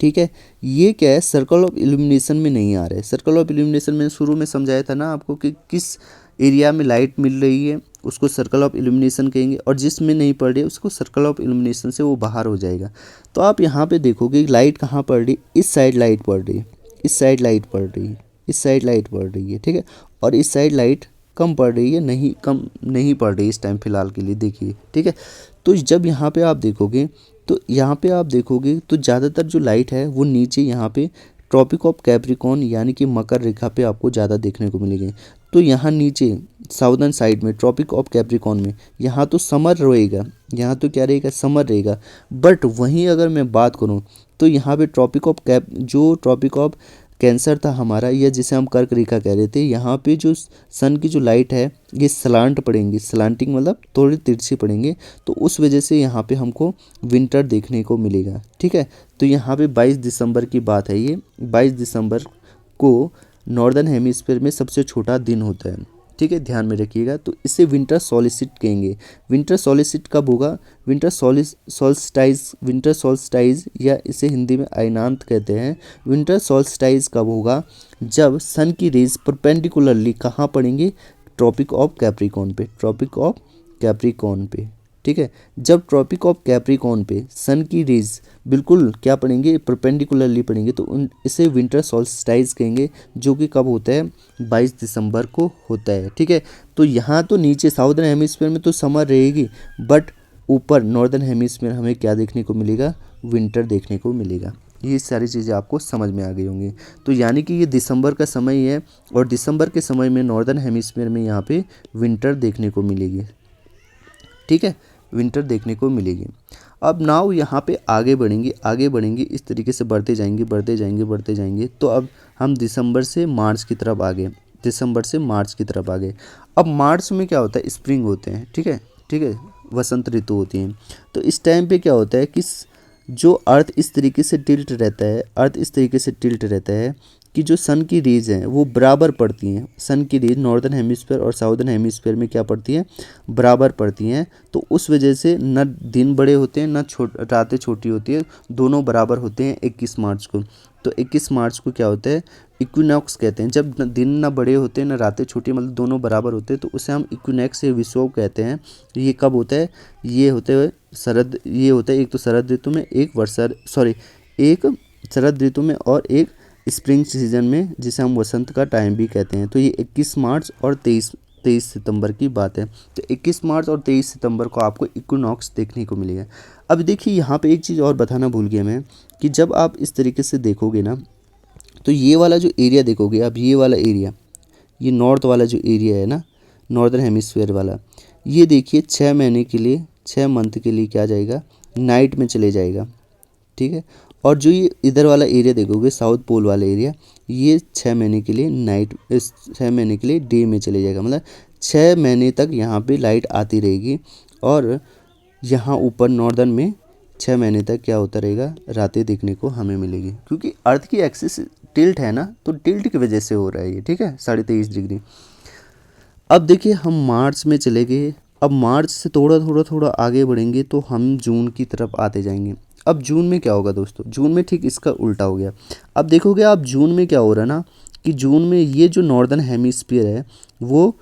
ठीक है, ये क्या है, सर्कल ऑफ इल्यूमिनेशन में नहीं आ रहा है। सर्कल ऑफ इल्यूमिनेशन में शुरू में समझाया था ना आपको कि किस एरिया में लाइट मिल रही है उसको सर्कल ऑफ इल्यूमिनेशन कहेंगे, और जिसमें नहीं पड़ रही है उसको सर्कल ऑफ इल्यूमिनेशन से वो बाहर हो जाएगा। तो आप यहाँ पे देखोगे लाइट कहाँ पड़ रही है, इस साइड लाइट पड़ रही है, इस साइड लाइट पड़ रही है, इस साइड लाइट पड़ रही है, ठीक है। और इस साइड लाइट कम पड़ रही है, नहीं कम नहीं पड़ रही इस टाइम फिलहाल के लिए, देखिए, ठीक है। तो जब यहाँ पे आप देखोगे तो यहाँ पे आप देखोगे तो ज़्यादातर जो लाइट है वो नीचे यहाँ पे ट्रॉपिक ऑफ कैप्रिकॉर्न यानी कि मकर रेखा पे आपको ज़्यादा देखने को मिलेगी। तो यहाँ नीचे साउदर्न साइड में ट्रॉपिक ऑफ कैप्रिकॉर्न में यहाँ तो समर रहेगा, यहाँ तो क्या रहेगा, समर रहेगा। बट वहीं अगर मैं बात करूँ तो यहाँ पे ट्रॉपिक ऑफ कैंसर था हमारा, या जिसे हम कर्क रेखा कह रहे थे, यहाँ पे जो सन की जो लाइट है ये सलांट पड़ेंगी, सलांटिंग मतलब थोड़ी तिरछी पड़ेंगे, तो उस वजह से यहाँ पे हमको विंटर देखने को मिलेगा, ठीक है। तो यहाँ पे 22 दिसंबर की बात है, ये 22 दिसंबर को नॉर्दर्न हेमिस्फीयर में सबसे छोटा दिन होता है, ठीक है, ध्यान में रखिएगा। तो इसे विंटर सॉलिस्टिस कहेंगे। विंटर सॉलिस्टिस कब होगा? विंटर सॉल्स्टाइज या इसे हिंदी में अयनांत कहते हैं। विंटर सॉल्स्टाइज कब होगा? जब सन की रेज परपेंडिकुलरली कहाँ पड़ेंगे? ट्रॉपिक ऑफ कैप्रिकॉर्न पे, ट्रॉपिक ऑफ कैप्रिकॉर्न पे, ठीक है। जब ट्रॉपिक ऑफ कैप्रिकॉर्न पे सन की रेज बिल्कुल क्या पड़ेंगे? परपेंडिकुलरली पड़ेंगे, तो इसे विंटर सॉल्स्टाइज कहेंगे, जो कि कब होता है? 22 दिसंबर को होता है, ठीक है। तो यहाँ तो नीचे साउदर्न हेमिस्फीयर में तो समर रहेगी, बट ऊपर नॉर्दर्न हेमिस्फीयर हमें क्या देखने को मिलेगा? विंटर देखने को मिलेगा। ये सारी चीज़ें आपको समझ में आ गई होंगी। तो यानी कि ये दिसंबर का समय है, और दिसंबर के समय में नॉर्दर्न हेमिस्फीयर में यहाँ पे विंटर देखने को मिलेगी, ठीक है, विंटर देखने को मिलेगी। अब नाउ यहाँ पे आगे बढ़ेंगे, इस तरीके से बढ़ते जाएंगे। तो अब हम दिसंबर से मार्च की तरफ आ गए। अब मार्च में क्या होता है? स्प्रिंग होते हैं, ठीक है, वसंत ऋतु होती है। तो इस टाइम पे क्या होता है कि जो अर्थ इस तरीके से टिल्ट रहता है कि जो सन की रेज हैं वो बराबर पड़ती हैं। सन की रेज नॉर्दर्न हेमिस्फीयर और साउदर्न हेमिस्फीयर में क्या पड़ती हैं? बराबर पड़ती हैं। तो उस वजह से न दिन बड़े होते हैं, न रातें छोटी होती है, दोनों बराबर होते हैं 21 मार्च को। तो 21 मार्च को क्या होता है? इक्विनॉक्स कहते हैं। जब दिन न बड़े होते हैं, न रातें छोटी, मतलब दोनों बराबर होते हैं, तो उसे हम इक्विनॉक्स या विषुव कहते हैं। ये कब होता है? ये होता है एक तो शरद ऋतु में, एक शरद ऋतु में और एक स्प्रिंग सीजन में, जिसे हम वसंत का टाइम भी कहते हैं। तो ये 21 मार्च और 23 सितंबर की बात है। तो 21 मार्च और 23 सितंबर को आपको इक्विनॉक्स देखने को मिलेगा। अब देखिए यहाँ पे एक चीज़ और बताना भूल गया मैं, कि जब आप इस तरीके से देखोगे ना, तो ये वाला जो एरिया देखोगे आप, ये वाला एरिया, ये नॉर्थ वाला जो एरिया है ना, नॉर्दर्न हेमिस्फीयर वाला, ये देखिए 6 महीने के लिए, 6 मंथ के लिए क्या जाएगा? नाइट में चले जाएगा, ठीक है। और जो ये इधर वाला एरिया देखोगे, साउथ पोल वाला एरिया, ये 6 महीने के लिए 6 महीने के लिए डे में चले जाएगा। मतलब 6 महीने तक यहाँ पे लाइट आती रहेगी, और यहाँ ऊपर नॉर्दर्न में 6 महीने तक क्या होता रहेगा? रातें देखने को हमें मिलेगी, क्योंकि अर्थ की एक्सिस टिल्ट है ना, तो टिल्ट की वजह से हो रहा है ये, ठीक है, 23.5 डिग्री। अब देखिए हम मार्च में चले गए। अब मार्च से थोड़ा आगे बढ़ेंगे तो हम जून की तरफ आते जाएंगे। अब जून में क्या होगा दोस्तों? जून में ठीक इसका उल्टा हो गया। अब देखोगे आप जून में क्या हो रहा है ना, कि जून में ये जो नॉर्दर्न हेमिस्फीयर है वो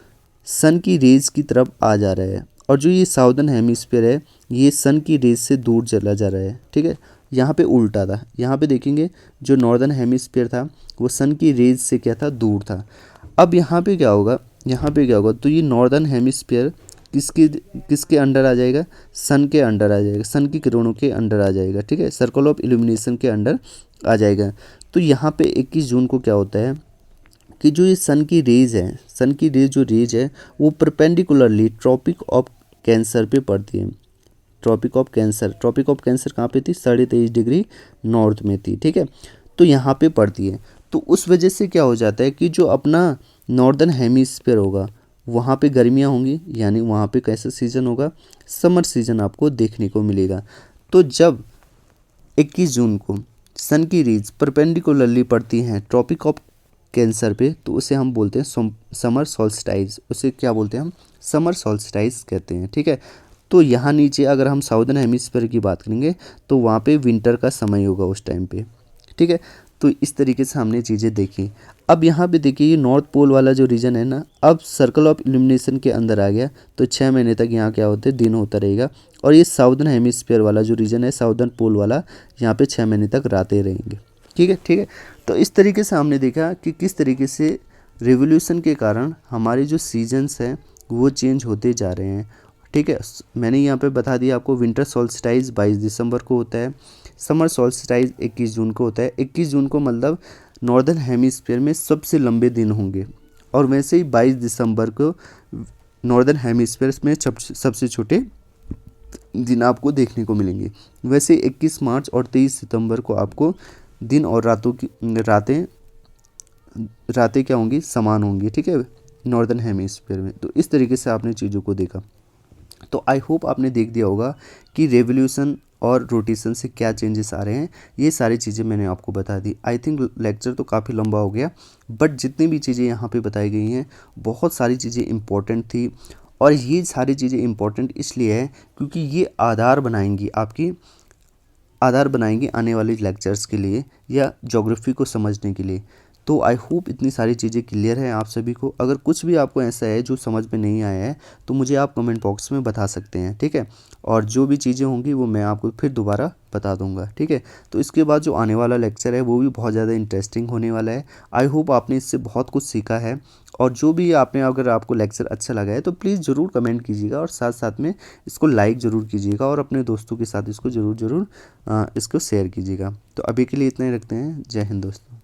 सन की रेज की तरफ आ जा रहा है, और जो ये साउदर्न हेमिस्फीयर है ये सन की रेज से दूर चला जा रहा है, ठीक है। यहाँ पे उल्टा था। यहाँ पे देखेंगे जो नॉर्दर्न हेमिस्फीयर था वो सन की रेज से क्या था? दूर था। अब यहाँ पे क्या होगा? तो ये नॉर्दर्न हेमिस्फीयर किसके अंडर आ जाएगा? सन के अंडर आ जाएगा, सन की किरणों के अंडर आ जाएगा, ठीक है, सर्कल ऑफ इल्यूमिनेशन के अंडर आ जाएगा। तो यहाँ पे 21 जून को क्या होता है कि जो ये सन की रेज है वो परपेंडिकुलरली ट्रॉपिक ऑफ कैंसर पे पड़ती है। ट्रॉपिक ऑफ कैंसर कहाँ पे थी? 23.5 डिग्री नॉर्थ में थी, ठीक है। तो यहाँ पे पड़ती है। तो उस वजह से क्या हो जाता है कि जो अपना नॉर्दर्न हेमिस्फीयर होगा वहाँ पे गर्मियाँ होंगी, यानी वहाँ पे कैसा सीज़न होगा? समर सीज़न आपको देखने को मिलेगा। तो जब 21 जून को सन की रेज परपेंडिकुलरली पड़ती हैं ट्रॉपिक ऑफ कैंसर पे, तो उसे हम बोलते हैं समर सॉल्स्टाइज। उसे क्या बोलते हैं हम? समर सॉल्स्टाइज कहते हैं, ठीक है। तो यहाँ नीचे अगर हम साउदर्न हेमिस्फीयर की बात करेंगे तो वहाँ पे विंटर का समय होगा उस टाइम पे, ठीक है। तो इस तरीके से हमने चीज़ें देखी। अब यहाँ पे देखिए ये नॉर्थ पोल वाला जो रीजन है ना, अब सर्कल ऑफ इल्यूमिनेशन के अंदर आ गया, तो 6 महीने तक यहाँ क्या होते हैं? दिन होता रहेगा। और ये साउदर्न हेमिस्फीयर वाला जो रीजन है, साउदर्न पोल वाला, यहाँ पे 6 महीने तक रातें रहेंगे, ठीक है। तो इस तरीके से हमने देखा कि किस तरीके से रिवोल्यूशन के कारण हमारे जो सीजन्स हैं वो चेंज होते जा रहे हैं, ठीक है। मैंने यहाँ पे बता दिया आपको, विंटर सॉल्स्टाइज 22 दिसंबर को होता है, समर सॉल्स्टाइज 21 जून को होता है। 21 जून को मतलब नॉर्दर्न हेमिस्फीयर में सबसे लंबे दिन होंगे, और वैसे ही 22 दिसंबर को नॉर्दर्न हेमिस्फीयर में सबसे छोटे दिन आपको देखने को मिलेंगे। वैसे 21 मार्च और 23 सितंबर को आपको दिन और रातें क्या होंगी? समान होंगी, ठीक है, नॉर्दर्न हेमिस्फीयर में। तो इस तरीके से आपने चीज़ों को देखा। तो आई होप आपने देख दिया होगा कि रेवोल्यूशन और रोटेशन से क्या चेंजेस आ रहे हैं, ये सारी चीज़ें मैंने आपको बता दी। आई थिंक लेक्चर तो काफ़ी लंबा हो गया, बट जितनी भी चीज़ें यहाँ पे बताई गई हैं बहुत सारी चीज़ें इम्पोर्टेंट थी, और ये सारी चीज़ें इम्पोर्टेंट इसलिए है क्योंकि ये आधार बनाएंगी आने वाले लेक्चर्स के लिए या ज्योग्राफी को समझने के लिए। तो आई होप इतनी सारी चीज़ें क्लियर हैं आप सभी को। अगर कुछ भी आपको ऐसा है जो समझ में नहीं आया है तो मुझे आप कमेंट बॉक्स में बता सकते हैं, ठीक है। और जो भी चीज़ें होंगी वो मैं आपको फिर दोबारा बता दूंगा, ठीक है। तो इसके बाद जो आने वाला लेक्चर है वो भी बहुत ज़्यादा इंटरेस्टिंग होने वाला है। आई होप आपने इससे बहुत कुछ सीखा है, और जो भी अगर आपको लेक्चर अच्छा लगा है तो प्लीज़ ज़रूर कमेंट कीजिएगा, और साथ साथ में इसको लाइक ज़रूर कीजिएगा, और अपने दोस्तों के साथ इसको ज़रूर इसको शेयर कीजिएगा। तो अभी के लिए इतना ही रखते हैं। जय हिंद दोस्तों।